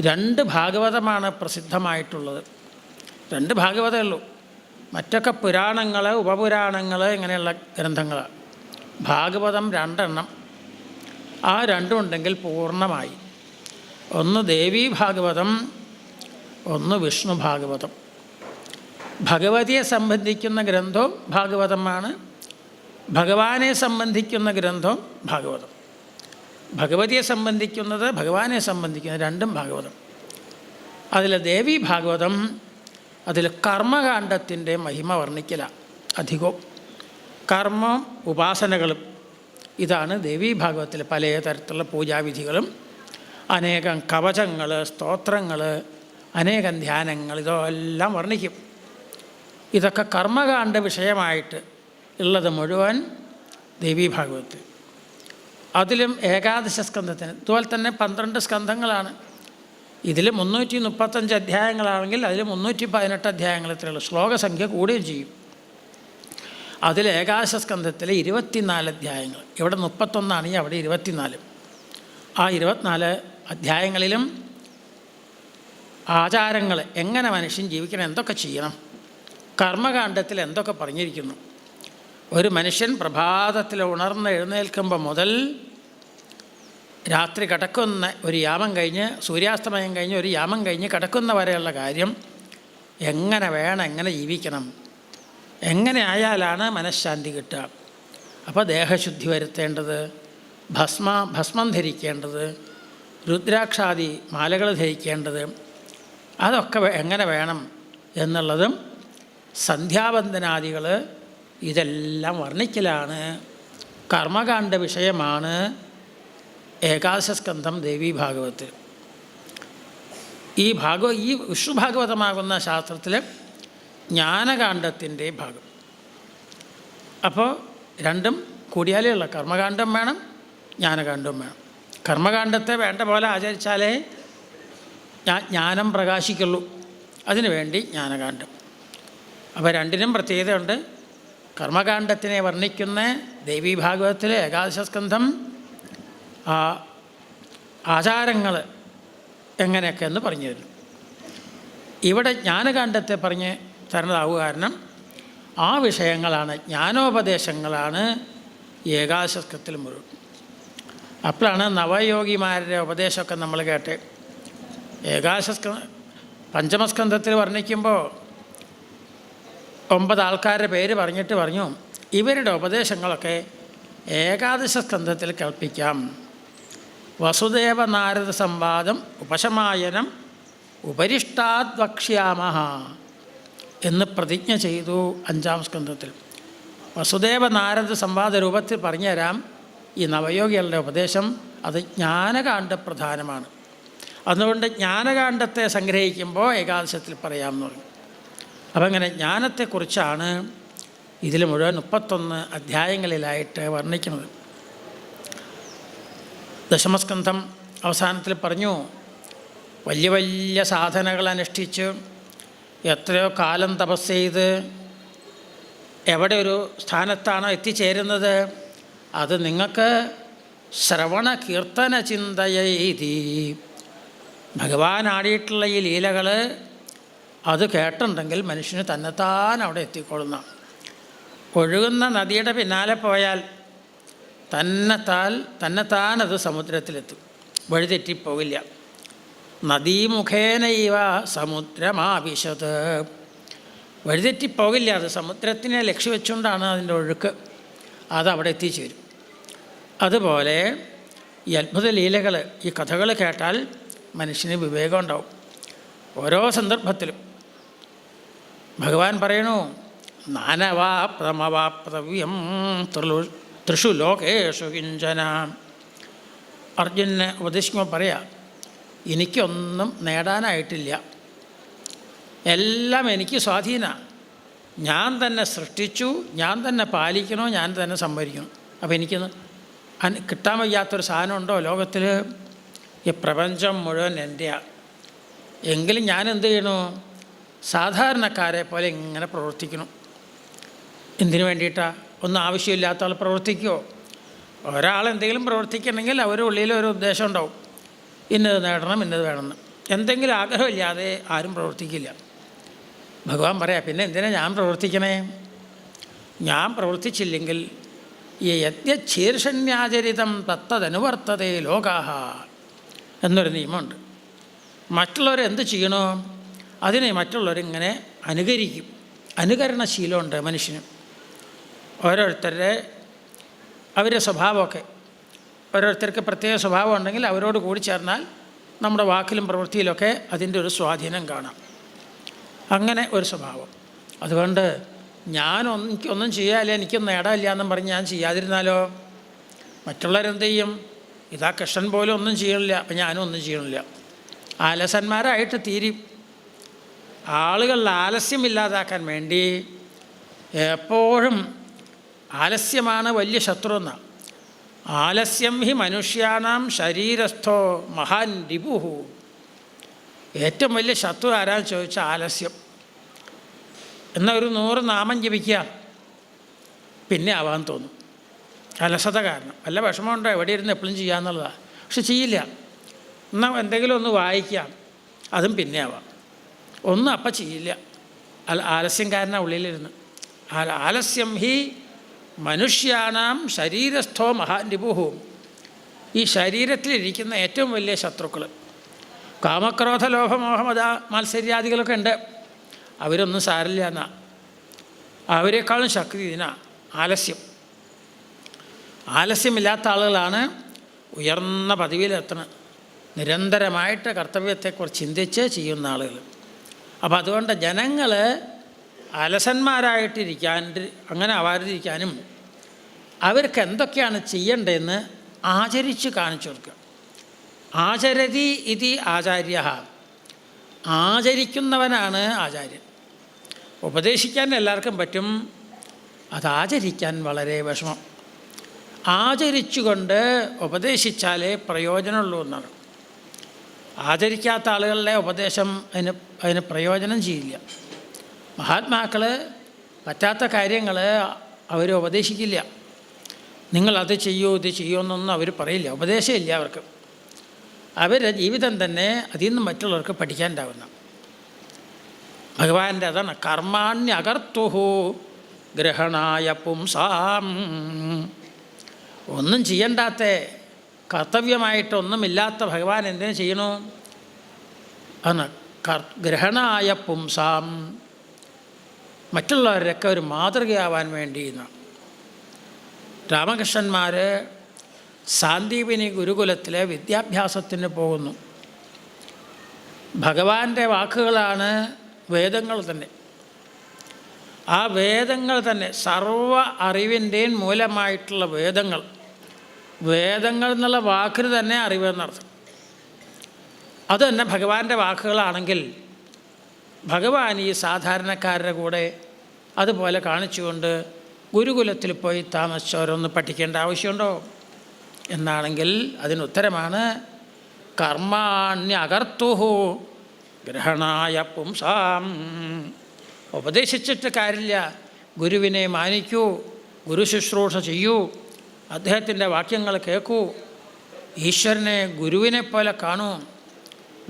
2 ഭാഗവതമാണ് പ്രസിദ്ധമായിട്ടുള്ളത്. 2 ഭാഗവതമേ ഉള്ളൂ. മറ്റൊക്കെ പുരാണങ്ങൾ, ഉപപുരാണങ്ങൾ, ഇങ്ങനെയുള്ള ഗ്രന്ഥങ്ങളാണ്. ഭാഗവതം 2 എണ്ണം. ആ 2 ഉണ്ടെങ്കിൽ പൂർണ്ണമായി. ഒന്ന് ദേവീ ഭാഗവതം, ഒന്ന് വിഷ്ണു ഭാഗവതം. ഭഗവതിയെ സംബന്ധിക്കുന്ന ഗ്രന്ഥവും ഭാഗവതമാണ്, ഭഗവാനെ സംബന്ധിക്കുന്ന ഗ്രന്ഥവും ഭാഗവതം. ഭഗവതിയെ സംബന്ധിക്കുന്നത്, ഭഗവാനെ സംബന്ധിക്കുന്നത്, രണ്ടും ഭാഗവതം. അതിൽ ദേവീ ഭാഗവതം, അതിൽ കർമ്മകാണ്ഡത്തിൻ്റെ മഹിമ വർണ്ണിക്കല അധികവും. കർമ്മം ഉപാസനകളും ഇതാണ് ദേവീ ഭാഗവത്തിൽ. പല തരത്തിലുള്ള പൂജാവിധികളും അനേകം കവചങ്ങൾ, സ്തോത്രങ്ങൾ, അനേകം ധ്യാനങ്ങൾ, ഇതെല്ലാം വർണ്ണിക്കും. ഇതൊക്കെ കർമ്മകാണ്ഡ വിഷയമായിട്ട് ഉള്ളത് മുഴുവൻ ദേവീ ഭാഗവത്തിൽ. അതിലും ഏകാദശ സ്കന്ധത്തിന് ഇതുപോലെ തന്നെ 12 സ്കന്ധങ്ങളാണ്. ഇതിൽ 335 അധ്യായങ്ങളാണെങ്കിൽ അതിൽ 318 അധ്യായങ്ങൾ ഇത്രയുള്ളൂ. ശ്ലോകസംഖ്യ കൂടുകയും ചെയ്യും. അതിൽ ഏകാദശ സ്കന്ധത്തിൽ 24 അധ്യായങ്ങൾ. ഇവിടെ 31 ആണെങ്കിൽ അവിടെ 24. ആ 24 അധ്യായങ്ങളിലും ആചാരങ്ങൾ, എങ്ങനെ മനുഷ്യൻ ജീവിക്കണം, എന്തൊക്കെ ചെയ്യണം, കർമ്മകാണ്ഡത്തിൽ എന്തൊക്കെ പറഞ്ഞിരിക്കുന്നു. ഒരു മനുഷ്യൻ പ്രഭാതത്തിൽ ഉണർന്ന് എഴുന്നേൽക്കുമ്പോൾ മുതൽ രാത്രി കിടക്കുന്ന ഒരു യാമം കഴിഞ്ഞ്, സൂര്യാസ്തമയം കഴിഞ്ഞ് ഒരു യാമം കഴിഞ്ഞ് കിടക്കുന്ന വരെയുള്ള കാര്യം എങ്ങനെ വേണം, എങ്ങനെ ജീവിക്കണം, എങ്ങനെ ആയാലാണ് മനഃശാന്തി കിട്ടുക. അപ്പോൾ ദേഹശുദ്ധി വരുത്തേണ്ടത്, ഭസ്മം ധരിക്കേണ്ടത്, രുദ്രാക്ഷാദി മാലകൾ ധരിക്കേണ്ടത്, അതൊക്കെ എങ്ങനെ വേണം എന്നുള്ളതും സന്ധ്യാവന്ദനാദികൾ, ഇതെല്ലാം വർണ്ണിക്കലാണ്. കർമ്മകാണ്ഡ വിഷയമാണ് ഏകാദശസ്കന്ധം ദേവീ ഭാഗവത്തിൽ. ഈ വിഷ്ണു ഭാഗവതമാകുന്ന ശാസ്ത്രത്തിൽ ജ്ഞാനകാണ്ഡത്തിൻ്റെ ഭാഗം. അപ്പോൾ രണ്ടും കൂടിയാലേ ഉള്ള, കർമ്മകാണ്ഡം വേണം, ജ്ഞാനകാണ്ഡവും വേണം. കർമ്മകാണ്ഡത്തെ വേണ്ട പോലെ ആചരിച്ചാലേ ജ്ഞാനം പ്രകാശിക്കുള്ളൂ. അതിനു വേണ്ടി ജ്ഞാനകാണ്ഡം. അപ്പോൾ രണ്ടിനും പ്രത്യേകതയുണ്ട്. കർമ്മകാണ്ഡത്തിനെ വർണ്ണിക്കുന്ന ദേവീ ഭാഗവതത്തിലെ ഏകാദശസ്കന്ധം ആചാരങ്ങൾ എങ്ങനെയൊക്കെ എന്ന് പറഞ്ഞു തരുന്നു. ഇവിടെ ജ്ഞാനകാണ്ഡത്തെ പറഞ്ഞ് തരുന്നതാവുക കാരണം ആ വിഷയങ്ങളാണ്, ജ്ഞാനോപദേശങ്ങളാണ് ഏകാദശസ്കന്ധത്തിൽ മുഴുവൻ. അപ്പോഴാണ് നവയോഗിമാരുടെ ഉപദേശമൊക്കെ നമ്മൾ കേട്ട്. പഞ്ചമസ്കന്ധത്തിൽ വർണ്ണിക്കുമ്പോൾ 9 ആൾക്കാരുടെ പേര് പറഞ്ഞിട്ട് പറഞ്ഞു, ഇവരുടെ ഉപദേശങ്ങളൊക്കെ ഏകാദശ സ്കന്ധത്തിൽ കൽപ്പിക്കാം. വസുദേവ നാരദ സംവാദം ഉപശമായനം ഉപരിഷ്ടാദ് വക്ഷ്യാമഹ എന്ന് പ്രതിജ്ഞ ചെയ്തു 5-ാം സ്കന്ധത്തിൽ. വസുദേവ നാരദ സംവാദ രൂപത്തിൽ പറഞ്ഞുതരാം ഈ നവയോഗികളുടെ ഉപദേശം. അത് ജ്ഞാനകാണ്ഡ പ്രധാനമാണ്. അതുകൊണ്ട് ജ്ഞാനകാണ്ഡത്തെ സംഗ്രഹിക്കുമ്പോൾ ഏകാദശത്തിൽ പറയാമെന്ന് പറഞ്ഞു. അപ്പം അങ്ങനെ ജ്ഞാനത്തെക്കുറിച്ചാണ് ഇതിൽ മുഴുവൻ 31 അധ്യായങ്ങളിലായിട്ട് വർണ്ണിക്കുന്നത്. ദശമസ്കന്ധം അവസാനത്തിൽ പറഞ്ഞു, വലിയ വലിയ സാധനകൾ അനുഷ്ഠിച്ച് എത്രയോ കാലം തപസ് ചെയ്ത് എവിടെ ഒരു സ്ഥാനത്താണോ എത്തിച്ചേരുന്നത്, അത് നിങ്ങൾക്ക് ശ്രവണ കീർത്തന ചിന്തയൈതി, ഭഗവാൻ ആടിയിട്ടുള്ള ഈ ലീലകൾ അത് കേട്ടിട്ടുണ്ടെങ്കിൽ മനുഷ്യന് തന്നെത്താൻ അവിടെ എത്തിക്കൊള്ളുന്ന. ഒഴുകുന്ന നദിയുടെ പിന്നാലെ പോയാൽ തന്നെത്താൻ അത് സമുദ്രത്തിലെത്തും, വഴിതെറ്റിപ്പോവില്ല. നദീമുഖേന ഇവ സമുദ്രമാവിശത്, വഴിതെറ്റിപ്പോകില്ല. അത് സമുദ്രത്തിനെ ലക്ഷ്യം വെച്ചുകൊണ്ടാണ് അതിൻ്റെ ഒഴുക്ക്, അതവിടെ എത്തിച്ചേരും. അതുപോലെ ഈ അത്ഭുത ലീലകൾ, ഈ കഥകൾ കേട്ടാൽ മനുഷ്യന് വിവേകം ഉണ്ടാവും. ഓരോ സന്ദർഭത്തിലും ഭഗവാൻ പറയണു, നാനവാപ്തമവാപ്തവ്യം തൃഷു ലോകേഷു കിഞ്ചന. അർജുനനെ ഉപദേശിക്കുമ്പോൾ പറയാം, എനിക്കൊന്നും നേടാനായിട്ടില്ല, എല്ലാം എനിക്ക് സ്വാധീനമാണ്. ഞാൻ തന്നെ സൃഷ്ടിച്ചു, ഞാൻ തന്നെ പാലിക്കണോ, ഞാൻ തന്നെ സംഭരിക്കണം. അപ്പോൾ എനിക്കൊന്ന് കിട്ടാൻ വയ്യാത്തൊരു സാധനമുണ്ടോ ലോകത്തിൽ? ഈ പ്രപഞ്ചം മുഴുവൻ എൻ്റെയാണ്. എങ്കിലും ഞാൻ എന്ത് ചെയ്യണു? സാധാരണക്കാരെ പോലെ ഇങ്ങനെ പ്രവർത്തിക്കണം. എന്തിനു വേണ്ടിയിട്ടാണ്? ഒന്നും ആവശ്യമില്ലാത്ത ആൾ പ്രവർത്തിക്കുമോ? ഒരാളെന്തെങ്കിലും പ്രവർത്തിക്കണമെങ്കിൽ അവരുടെ ഉള്ളിൽ ഒരു ഉദ്ദേശം ഉണ്ടാവും, ഇന്നത് നേടണം, ഇന്നത് വേണമെന്ന്. എന്തെങ്കിലും ആഗ്രഹമില്ലാതെ ആരും പ്രവർത്തിക്കില്ല. ഭഗവാൻ പറയാം, പിന്നെ എന്തിനാ ഞാൻ പ്രവർത്തിക്കണേ? ഞാൻ പ്രവർത്തിച്ചില്ലെങ്കിൽ ഈ യജ്ഞശീർഷണ്യാചരിതം തത്തതനുവർത്തതേ ലോകാഹ എന്നൊരു നിയമമുണ്ട്. മറ്റുള്ളവരെന്ത് ചെയ്യണോ അതിനെ മറ്റുള്ളവരിങ്ങനെ അനുകരിക്കും. അനുകരണശീലമുണ്ട് മനുഷ്യന്. ഓരോരുത്തരുടെ അവരുടെ സ്വഭാവമൊക്കെ, ഓരോരുത്തർക്ക് പ്രത്യേക സ്വഭാവം ഉണ്ടെങ്കിൽ അവരോട് കൂടി ചേർന്നാൽ നമ്മുടെ വാക്കിലും പ്രവൃത്തിയിലൊക്കെ അതിൻ്റെ ഒരു സ്വാധീനം കാണാം. അങ്ങനെ ഒരു സ്വഭാവം. അതുകൊണ്ട് എനിക്കൊന്നും ചെയ്യാനില്ല, എനിക്കൊന്നും നേടാനില്ല എന്നും പറഞ്ഞ് ഞാൻ ചെയ്യാതിരുന്നാലോ മറ്റുള്ളവരെന്ത് ചെയ്യും? ഇതാ കൃഷ്ണൻ പോലും ഒന്നും ചെയ്യണില്ല, അപ്പം ഞാനും ഒന്നും ചെയ്യണില്ല. ആലസന്മാരായിട്ട് തീരും. ആളുകളിൽ ആലസ്യമില്ലാതാക്കാൻ വേണ്ടി എപ്പോഴും ആലസ്യമാണ് വലിയ ശത്രു എന്നാണ്. ആലസ്യം ഹി മനുഷ്യാനാം ശരീരസ്ഥോ മഹാൻ രിപുഹു. ഏറ്റവും വലിയ ശത്രു ആരാന്ന് ചോദിച്ചാൽ ആലസ്യം. എന്നാൽ ഒരു 100 നാമം ജപിക്കുക, പിന്നെ ആവാൻ തോന്നും. അലസത കാരണം. വല്ല വിഷമമുണ്ടോ? എവിടെ ഇരുന്ന് എപ്പോഴും ചെയ്യാമെന്നുള്ളതാണ്. പക്ഷെ ചെയ്യില്ല. എന്നാൽ എന്തെങ്കിലും ഒന്ന് വായിക്കാം, അതും പിന്നെ ആവാം. ഒന്നും അപ്പം ചെയ്യില്ല. ആലസ്യം കാരണം ഉള്ളിലിരുന്ന്. ആലസ്യം ഹി മനുഷ്യാനാം ശരീരസ്ഥോ മഹാൻ രിപുഹു. ഈ ശരീരത്തിലിരിക്കുന്ന ഏറ്റവും വലിയ ശത്രുക്കൾ കാമക്രോധ ലോഭമോഹമത മാത്സര്യാദികളൊക്കെ ഉണ്ട്. അവരൊന്നും സാരില്ല എന്നാ. അവരെക്കാളും ശക്തി ഇതിനാ ആലസ്യം. ആലസ്യമില്ലാത്ത ആളുകളാണ് ഉയർന്ന പദവിയിലെത്തണം. നിരന്തരമായിട്ട് കർത്തവ്യത്തെക്കുറിച്ച് ചിന്തിച്ച് ചെയ്യുന്ന ആളുകൾ. അപ്പോൾ അതുകൊണ്ട് ജനങ്ങൾ അങ്ങനെ ആവാതിരിക്കാനും അവർക്ക് എന്തൊക്കെയാണ് ചെയ്യേണ്ടതെന്ന് ആചരിച്ച് കാണിച്ചു കൊടുക്കുക. ആചരതി ഇതി ആചാര്യ. ആചരിക്കുന്നവനാണ് ആചാര്യൻ. ഉപദേശിക്കാൻ എല്ലാവർക്കും പറ്റും, അതാചരിക്കാൻ വളരെ വിഷമം. ആചരിച്ചുകൊണ്ട് ഉപദേശിച്ചാലേ പ്രയോജനമുള്ളൂ എന്നാണ്. ആചരിക്കാത്ത ആളുകളുടെ ഉപദേശം അതിന് പ്രയോജനം ചെയ്യില്ല. മഹാത്മാക്കൾ പറ്റാത്ത കാര്യങ്ങൾ അവർ ഉപദേശിക്കില്ല. നിങ്ങളത് ചെയ്യൂ ഇത് ചെയ്യൂ എന്നൊന്നും അവർ പറയില്ല. ഉപദേശമില്ല അവർക്ക്. അവരുടെ ജീവിതം തന്നെ അതിൽ നിന്ന് മറ്റുള്ളവർക്ക് പഠിക്കാനുണ്ടാവുന്ന. ഭഗവാന്റെ അതാണ് കർമാണ്യകർത്തുഹു ഗ്രഹണായ പുംസാം. ഒന്നും ചെയ്യണ്ടാത്ത, കർത്തവ്യമായിട്ടൊന്നുമില്ലാത്ത ഭഗവാൻ എന്തിനു ചെയ്യണു? ആണ് ഗ്രഹണായ പുംസാം. മറ്റുള്ളവരൊക്കെ ഒരു മാതൃകയാവാൻ വേണ്ടി. രാമകൃഷ്ണന്മാർ സാന്ദീപിനി ഗുരുകുലത്തിലെ വിദ്യാഭ്യാസത്തിന് പോകുന്നു. ഭഗവാന്റെ വാക്കുകളാണ് വേദങ്ങൾ തന്നെ. ആ വേദങ്ങൾ തന്നെ സർവ അറിവിൻ്റെയും മൂലമായിട്ടുള്ള വേദങ്ങൾ. വേദങ്ങൾ എന്നുള്ള വാക്കിന് തന്നെ അറിവെന്നർത്ഥം. അത് തന്നെ ഭഗവാന്റെ വാക്കുകളാണെങ്കിൽ ഭഗവാൻ ഈ സാധാരണക്കാരുടെ കൂടെ അതുപോലെ കാണിച്ചുകൊണ്ട് ഗുരുകുലത്തിൽ പോയി താമസിച്ചവരൊന്ന് പഠിക്കേണ്ട ആവശ്യമുണ്ടോ എന്നാണെങ്കിൽ അതിനുത്തരമാണ് കർമാണ്യകർത്തുഹു ഗ്രഹണായ പുംസാം. ഉപദേശിച്ചിട്ട് കാര്യമില്ല. ഗുരുവിനെ മാനിക്കൂ, ഗുരു ശുശ്രൂഷ ചെയ്യൂ, അദ്ദേഹത്തിൻ്റെ വാക്യങ്ങൾ കേൾക്കൂ, ഈശ്വരനെ ഗുരുവിനെ പോലെ കാണൂ.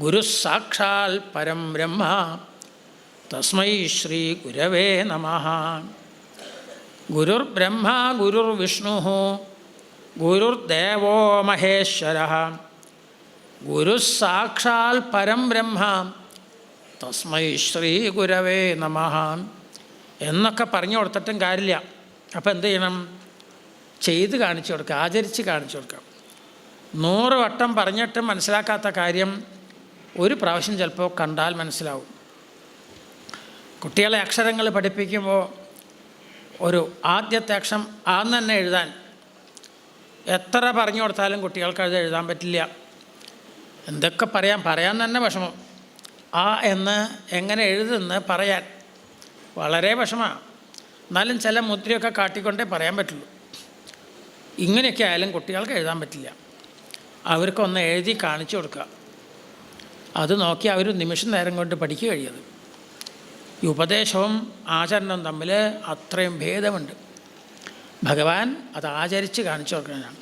ഗുരു സാക്ഷാൽ പരം ബ്രഹ്മ. തസ്മൈ ശ്രീ ഗുരവേ നമഃ. ഗുരുർബ്രഹ്മ ഗുരുർവിഷ്ണു ഗുരുർദേവോ മഹേശ്വരഃ ഗുരുസാക്ഷാൽ പരം ബ്രഹ്മ തസ്മൈ ശ്രീ ഗുരവേ നമഃ എന്നൊക്കെ പറഞ്ഞു കൊടുത്തിട്ടും കാര്യമില്ല. അപ്പം എന്ത് ചെയ്യണം? ചെയ്ത് കാണിച്ചു കൊടുക്കുക, ആചരിച്ച് കാണിച്ചു കൊടുക്കുക. 100 വട്ടം പറഞ്ഞിട്ടും മനസ്സിലാക്കാത്ത കാര്യം ഒരു പ്രാവശ്യം ചിലപ്പോൾ കണ്ടാൽ മനസ്സിലാവും. കുട്ടികളെ അക്ഷരങ്ങൾ പഠിപ്പിക്കുമ്പോൾ ഒരു ആദ്യത്തെ അക്ഷരം ആന്ന് തന്നെ എഴുതാൻ എത്ര പറഞ്ഞു കൊടുത്താലും കുട്ടികൾക്ക് അത് എഴുതാൻ പറ്റില്ല. എന്തൊക്കെ പറയാൻ തന്നെ വിഷമം. ആ എന്ന് എങ്ങനെ എഴുതുന്ന് പറയാൻ വളരെ വിഷമമാണ്. എന്നാലും ചില മുദ്രയൊക്കെ കാട്ടിക്കൊണ്ടേ പറയാൻ പറ്റുള്ളൂ. ഇങ്ങനെയൊക്കെ ആയാലും കുട്ടികൾക്ക് എഴുതാൻ പറ്റില്ല. അവർക്കൊന്ന് എഴുതി കാണിച്ചു കൊടുക്കുക. അത് നോക്കി അവർ നിമിഷം നേരം കൊണ്ട് പഠിക്കുക കഴിയത്. ഈ ഉപദേശവും ആചരണവും തമ്മിൽ അത്രയും ഭേദമുണ്ട്. ഭഗവാൻ അത് ആചരിച്ച് കാണിച്ചു കൊടുക്കുന്നതാണ്.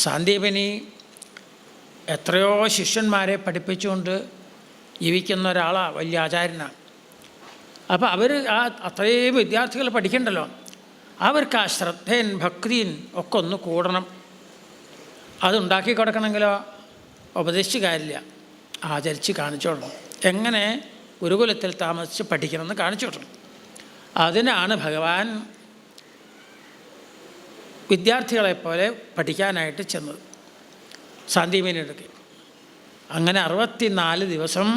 സാന്ദീപനി എത്രയോ ശിഷ്യന്മാരെ പഠിപ്പിച്ചുകൊണ്ട് ജീവിക്കുന്ന ഒരാളാണ്, വലിയ ആചാര്യനാണ്. അപ്പോൾ അവർ അത്രയും വിദ്യാർത്ഥികൾ പഠിക്കണ്ടല്ലോ, അവർക്ക് ആ ശ്രദ്ധയും ഭക്തിയും ഒക്കെ ഒന്ന് കൂടണം. അതുണ്ടാക്കി കൊടുക്കണമെങ്കിലോ ഉപദേശിച്ച് കാര്യമില്ല, ആചരിച്ച് കാണിച്ചു കൊടുക്കണം. എങ്ങനെ ഗുരുകുലത്തിൽ താമസിച്ച് പഠിക്കണമെന്ന് കാണിച്ചു കൊടുക്കണം. അതിനാണ് ഭഗവാൻ വിദ്യാർത്ഥികളെപ്പോലെ പഠിക്കാനായിട്ട് ചെന്നത് സാന്ദീപനിയെടുക്കെ. അങ്ങനെ 64 ദിവസം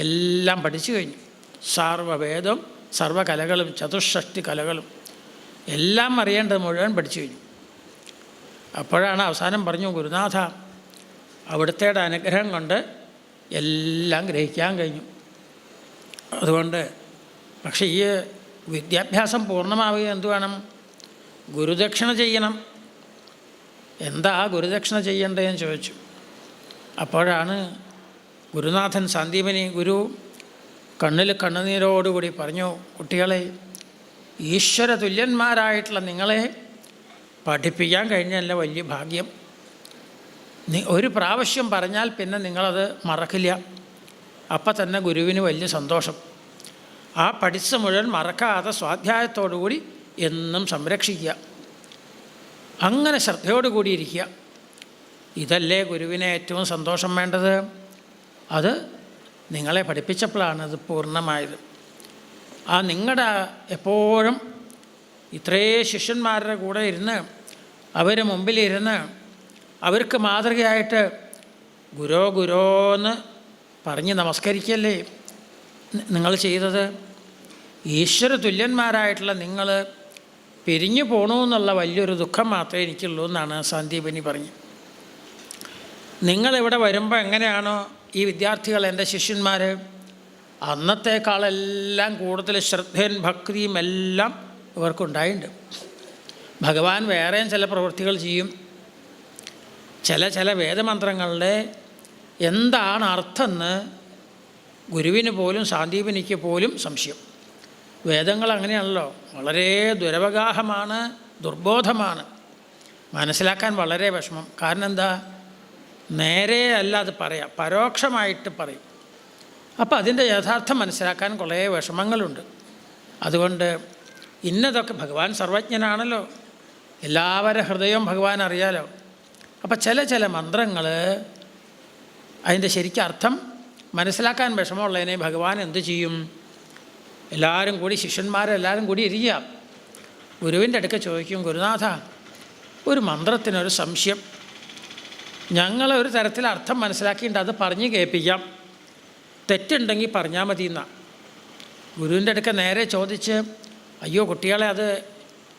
എല്ലാം പഠിച്ചു കഴിഞ്ഞു. സർവവേദം, സർവകലകളും, 64 കലകളും എല്ലാം അറിയേണ്ടത് മുഴുവൻ പഠിച്ചു കഴിഞ്ഞു. അപ്പോഴാണ് അവസാനം പറഞ്ഞു, ഗുരുനാഥ അവിടുത്തെ അനുഗ്രഹം കൊണ്ട് എല്ലാം ഗ്രഹിക്കാൻ കഴിഞ്ഞു. അതുകൊണ്ട് പക്ഷേ ഈ വിദ്യാഭ്യാസം പൂർണ്ണമാവുക എന്ത് വേണം? ഗുരുദക്ഷിണ ചെയ്യണം. എന്താ ഗുരുദക്ഷിണ ചെയ്യേണ്ടതെന്ന് ചോദിച്ചു. അപ്പോഴാണ് ഗുരുനാഥൻ സാന്ദീപനി ഗുരു കണ്ണിൽ കണ്ണുനീരോടുകൂടി പറഞ്ഞു, കുട്ടികളെ, ഈശ്വര തുല്യന്മാരായിട്ടുള്ള നിങ്ങളെ പഠിപ്പിക്കാൻ കഴിഞ്ഞല്ല വലിയ ഭാഗ്യം. ഒരു പ്രാവശ്യം പറഞ്ഞാൽ പിന്നെ നിങ്ങളത് മറക്കില്ല. അപ്പം തന്നെ ഗുരുവിന് വലിയ സന്തോഷം. ആ പഠിച്ച മുഴുവൻ മറക്കാതെ സ്വാധ്യായത്തോടുകൂടി എന്നും സംരക്ഷിക്കുക. അങ്ങനെ ശ്രദ്ധയോടുകൂടി ഇരിക്കുക. ഇതല്ലേ ഗുരുവിനെ ഏറ്റവും സന്തോഷം വേണ്ടത്. അത് നിങ്ങളെ പഠിപ്പിച്ചപ്പോഴാണ് അത് പൂർണ്ണമായത്. ആ നിങ്ങളുടെ എപ്പോഴും ഇത്രയും ശിഷ്യന്മാരുടെ കൂടെ ഇരുന്ന് അവർ മുമ്പിലിരുന്ന് അവർക്ക് മാതൃകയായിട്ട് ഗുരോ ഗുരോന്ന് പറഞ്ഞ് നമസ്കരിക്കല്ലേ നിങ്ങൾ ചെയ്തത്. ഈശ്വര തുല്യന്മാരായിട്ടുള്ള നിങ്ങൾ പിരിഞ്ഞു പോകണു എന്നുള്ള വലിയൊരു ദുഃഖം മാത്രമേ എനിക്കുള്ളൂ എന്നാണ് സാന്ദീപനി പറഞ്ഞു. നിങ്ങളിവിടെ വരുമ്പോൾ എങ്ങനെയാണോ ഈ വിദ്യാർത്ഥികൾ എൻ്റെ ശിഷ്യന്മാർ, അന്നത്തേക്കാളെല്ലാം കൂടുതൽ ശ്രദ്ധയും ഭക്തിയും എല്ലാം ഇവർക്കുണ്ടായിട്ടുണ്ട്. ഭഗവാൻ വേറെയും ചില പ്രവൃത്തികൾ ചെയ്യും. ചില വേദമന്ത്രങ്ങളുടെ എന്താണ് അർത്ഥമെന്ന് ഗുരുവിന് പോലും സാന്ദീപനിക്ക് പോലും സംശയം. വേദങ്ങൾ അങ്ങനെയാണല്ലോ, വളരെ ദുരവഗാഹമാണ്, ദുർബോധമാണ്, മനസ്സിലാക്കാൻ വളരെ വിഷമം. കാരണം എന്താ? നേരെ അല്ല അത് പറയാം, പരോക്ഷമായിട്ട് പറയും. അപ്പോൾ അതിൻ്റെ യഥാർത്ഥം മനസ്സിലാക്കാൻ കുറേ വിഷമങ്ങളുണ്ട്. അതുകൊണ്ട് ഇന്നതൊക്കെ ഭഗവാൻ സർവജ്ഞനാണല്ലോ, എല്ലാവരുടെ ഹൃദയവും ഭഗവാൻ അറിയാലോ. അപ്പോൾ ചില മന്ത്രങ്ങൾ അതിൻ്റെ ശരിക്കും അർത്ഥം മനസ്സിലാക്കാൻ വിഷമമുള്ളതിനെ ഭഗവാൻ എന്തു ചെയ്യും? എല്ലാവരും കൂടി, ശിഷ്യന്മാരെല്ലാവരും കൂടി ഇരിക്കുക. ഗുരുവിൻ്റെ അടുക്ക ചോദിക്കും, ഗുരുനാഥ ഒരു മന്ത്രത്തിനൊരു സംശയം, ഞങ്ങളൊരു തരത്തിൽ അർത്ഥം മനസ്സിലാക്കിയിട്ട് അത് പറഞ്ഞ് കേൾപ്പിക്കാം, തെറ്റുണ്ടെങ്കിൽ പറഞ്ഞാൽ മതി എന്നാ. ഗുരുവിൻ്റെ അടുക്ക നേരെ ചോദിച്ച്, അയ്യോ കുട്ടികളെ അത്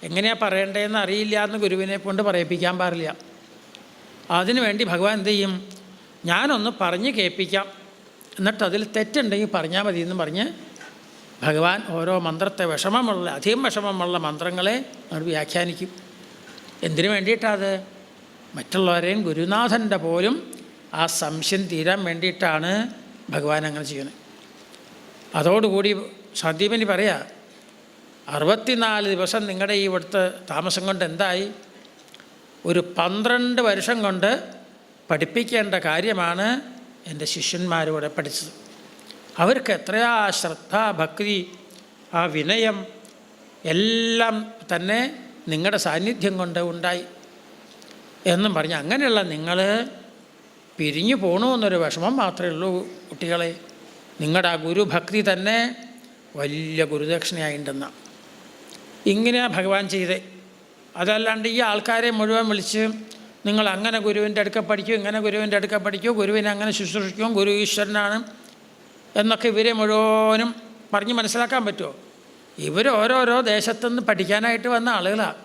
എങ്ങനെയാണ് പറയേണ്ടതെന്ന് അറിയില്ല എന്ന് ഗുരുവിനെ കൊണ്ട് പറയിപ്പിക്കാൻ പാടില്ല. അതിനു വേണ്ടി ഭഗവാൻ എന്ത് ചെയ്യും? ഞാനൊന്ന് പറഞ്ഞ് കേൾപ്പിക്കാം, എന്നിട്ട് അതിൽ തെറ്റുണ്ടെങ്കിൽ പറഞ്ഞാൽ മതി എന്ന് പറഞ്ഞ് ഭഗവാൻ ഓരോ മന്ത്രത്തെ അധികം വിഷമമുള്ള മന്ത്രങ്ങളെ അത് വ്യാഖ്യാനിക്കും. എന്തിനു വേണ്ടിയിട്ടത്? മറ്റുള്ളവരെയും ഗുരുനാഥൻ്റെ പോലും ആ സംശയം തീരാൻ വേണ്ടിയിട്ടാണ് ഭഗവാൻ അങ്ങനെ ചെയ്യുന്നത്. അതോടുകൂടി സാന്ദീപനി പറയാ, 64 ദിവസം നിങ്ങളുടെ ഈ ഇവിടുത്തെ താമസം കൊണ്ട് എന്തായി? ഒരു 12 വർഷം കൊണ്ട് പഠിപ്പിക്കേണ്ട കാര്യമാണ് എൻ്റെ ശിഷ്യന്മാരിവിടെ പഠിച്ചത്. അവർക്ക് എത്രയാ ശ്രദ്ധ, ഭക്തി, ആ വിനയം എല്ലാം തന്നെ നിങ്ങളുടെ സാന്നിധ്യം കൊണ്ട് ഉണ്ടായി എന്നും പറഞ്ഞ് അങ്ങനെയുള്ള നിങ്ങൾ പിരിഞ്ഞു പോകണമെന്നൊരു വിഷമം മാത്രമേ ഉള്ളൂ കുട്ടികളെ. നിങ്ങളുടെ ആ ഗുരുഭക്തി തന്നെ വലിയ ഗുരുദക്ഷിണയായിട്ടുണ്ടെന്ന ഇങ്ങനെയാണ് ഭഗവാൻ ചെയ്തേ. അതല്ലാണ്ട് ഈ ആൾക്കാരെ മുഴുവൻ വിളിച്ച് നിങ്ങൾ അങ്ങനെ ഗുരുവിൻ്റെ അടുക്ക പഠിക്കൂ, ഇങ്ങനെ ഗുരുവിൻ്റെ അടുക്ക പഠിക്കൂ, ഗുരുവിനെ അങ്ങനെ ശുശ്രൂഷിക്കും, ഗുരു ഈശ്വരനാണ് എന്നൊക്കെ ഇവരെ മുഴുവനും പറഞ്ഞ് മനസ്സിലാക്കാൻ പറ്റുമോ? ഇവർ ഓരോരോ ദേശത്തുനിന്ന് പഠിക്കാനായിട്ട് വന്ന ആളുകളാണ്.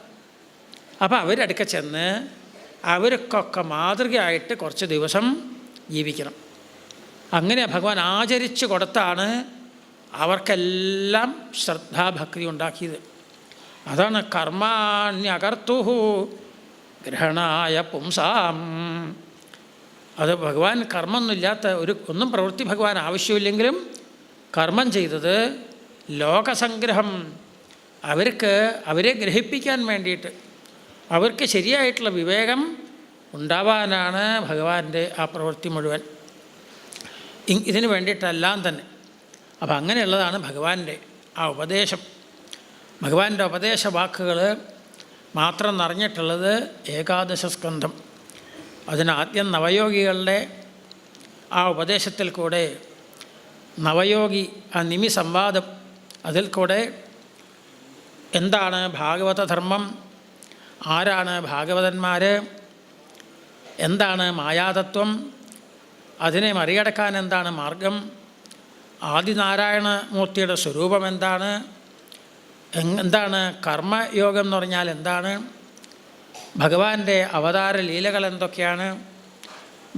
അപ്പോൾ അവരടുക്ക ചെന്ന് അവർക്കൊക്കെ മാതൃകയായിട്ട് കുറച്ച് ദിവസം ജീവിക്കണം. അങ്ങനെ ഭഗവാൻ ആചരിച്ചു കൊടുത്താണ് അവർക്കെല്ലാം ശ്രദ്ധാഭക്തി ഉണ്ടാക്കിയത്. അതാണ് കർമാണ്യകർത്തുഹു ഗ്രഹണായ പുംസാം. അത് ഭഗവാൻ കർമ്മമൊന്നുമില്ലാത്ത ഒന്നും പ്രവൃത്തി ഭഗവാൻ ആവശ്യമില്ലെങ്കിലും കർമ്മം ചെയ്തത് ലോകസംഗ്രഹം, അവരെ ഗ്രഹിപ്പിക്കാൻ വേണ്ടിയിട്ട്, അവർക്ക് ശരിയായിട്ടുള്ള വിവേകം ഉണ്ടാവാനാണ് ഭഗവാന്റെ ആ പ്രവൃത്തി മുഴുവൻ. ഇതിന് വേണ്ടിയിട്ടെല്ലാം തന്നെ. അപ്പം അങ്ങനെയുള്ളതാണ് ഭഗവാന്റെ ആ ഉപദേശം. ഭഗവാന്റെ ഉപദേശ വാക്കുകൾ മാത്രം നിറഞ്ഞിട്ടുള്ളത് ഏകാദശ സ്കന്ധം. അതിനാദ്യം നവയോഗികളുടെ ആ ഉപദേശത്തിൽ കൂടെ നവയോഗി ആ നിമി സംവാദം, അതിൽ കൂടെ എന്താണ് ഭാഗവതധർമ്മം, ആരാണ് ഭാഗവതന്മാർ, എന്താണ് മായാതത്വം, അതിനെ മറികടക്കാൻ എന്താണ് മാർഗം, ആദിനാരായണമൂർത്തിയുടെ സ്വരൂപം എന്താണ്, എന്താണ് കർമ്മയോഗം എന്ന് പറഞ്ഞാൽ എന്താണ്, ഭഗവാന്റെ അവതാര ലീലകൾ എന്തൊക്കെയാണ്,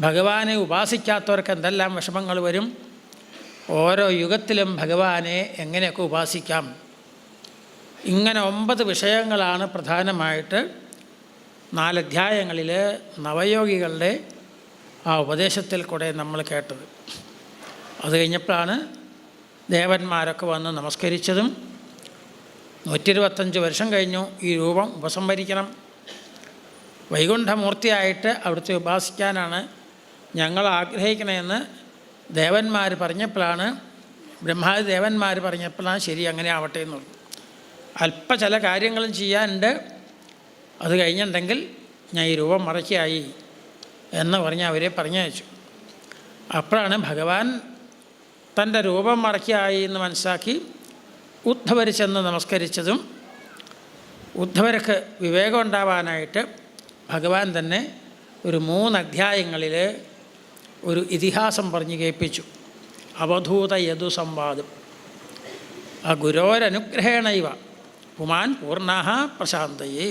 ഭഗവാനെ ഉപാസിക്കാത്തവർക്ക് എന്തെല്ലാം വിഷമങ്ങൾ വരും, ഓരോ യുഗത്തിലും ഭഗവാനെ എങ്ങനെയൊക്കെ ഉപാസിക്കാം. ഇങ്ങനെ 9 വിഷയങ്ങളാണ് പ്രധാനമായിട്ട് 4 അധ്യായങ്ങളിൽ നവയോഗികളുടെ ആ ഉപദേശത്തിൽ കൂടെ നമ്മൾ കേട്ടത്. അത് കഴിഞ്ഞപ്പോഴാണ് ദേവന്മാരൊക്കെ വന്ന് നമസ്കരിച്ചതും 125 വർഷം കഴിഞ്ഞു ഈ രൂപം ഉപസംഹരിക്കണം, വൈകുണ്ഠമൂർത്തിയായിട്ട് അവിടുത്തെ ഉപാസിക്കാനാണ് ഞങ്ങൾ ആഗ്രഹിക്കണമെന്ന് ദേവന്മാർ പറഞ്ഞപ്പോഴാണ്, ബ്രഹ്മാദി ദേവന്മാർ പറഞ്ഞപ്പോഴാണ് ശരി അങ്ങനെ ആവട്ടെ എന്ന് പറഞ്ഞു. ചില കാര്യങ്ങളും ചെയ്യാനുണ്ട്, അത് കഴിഞ്ഞിട്ടുണ്ടെങ്കിൽ ഞാൻ ഈ രൂപം മറയ്ക്കായി എന്ന് പറഞ്ഞ് അവരെ പറഞ്ഞയച്ചു. അപ്പോഴാണ് ഭഗവാൻ തൻ്റെ രൂപം മറയ്ക്കായി എന്ന് മനസ്സിലാക്കി ഉദ്ധവർ ചെന്ന് നമസ്കരിച്ചതും ഉദ്ധവർക്ക് വിവേകം ഉണ്ടാവാനായിട്ട് ഭഗവാൻ തന്നെ ഒരു 3 അധ്യായങ്ങളിൽ ഒരു ഇതിഹാസം പറഞ്ഞ് കേൾപ്പിച്ചു. അവധൂത യദു സംവാദം. ആ ഗുരോരനുഗ്രഹേണൈവ പുമാൻ പൂർണ്ണ പ്രശാന്തയേ.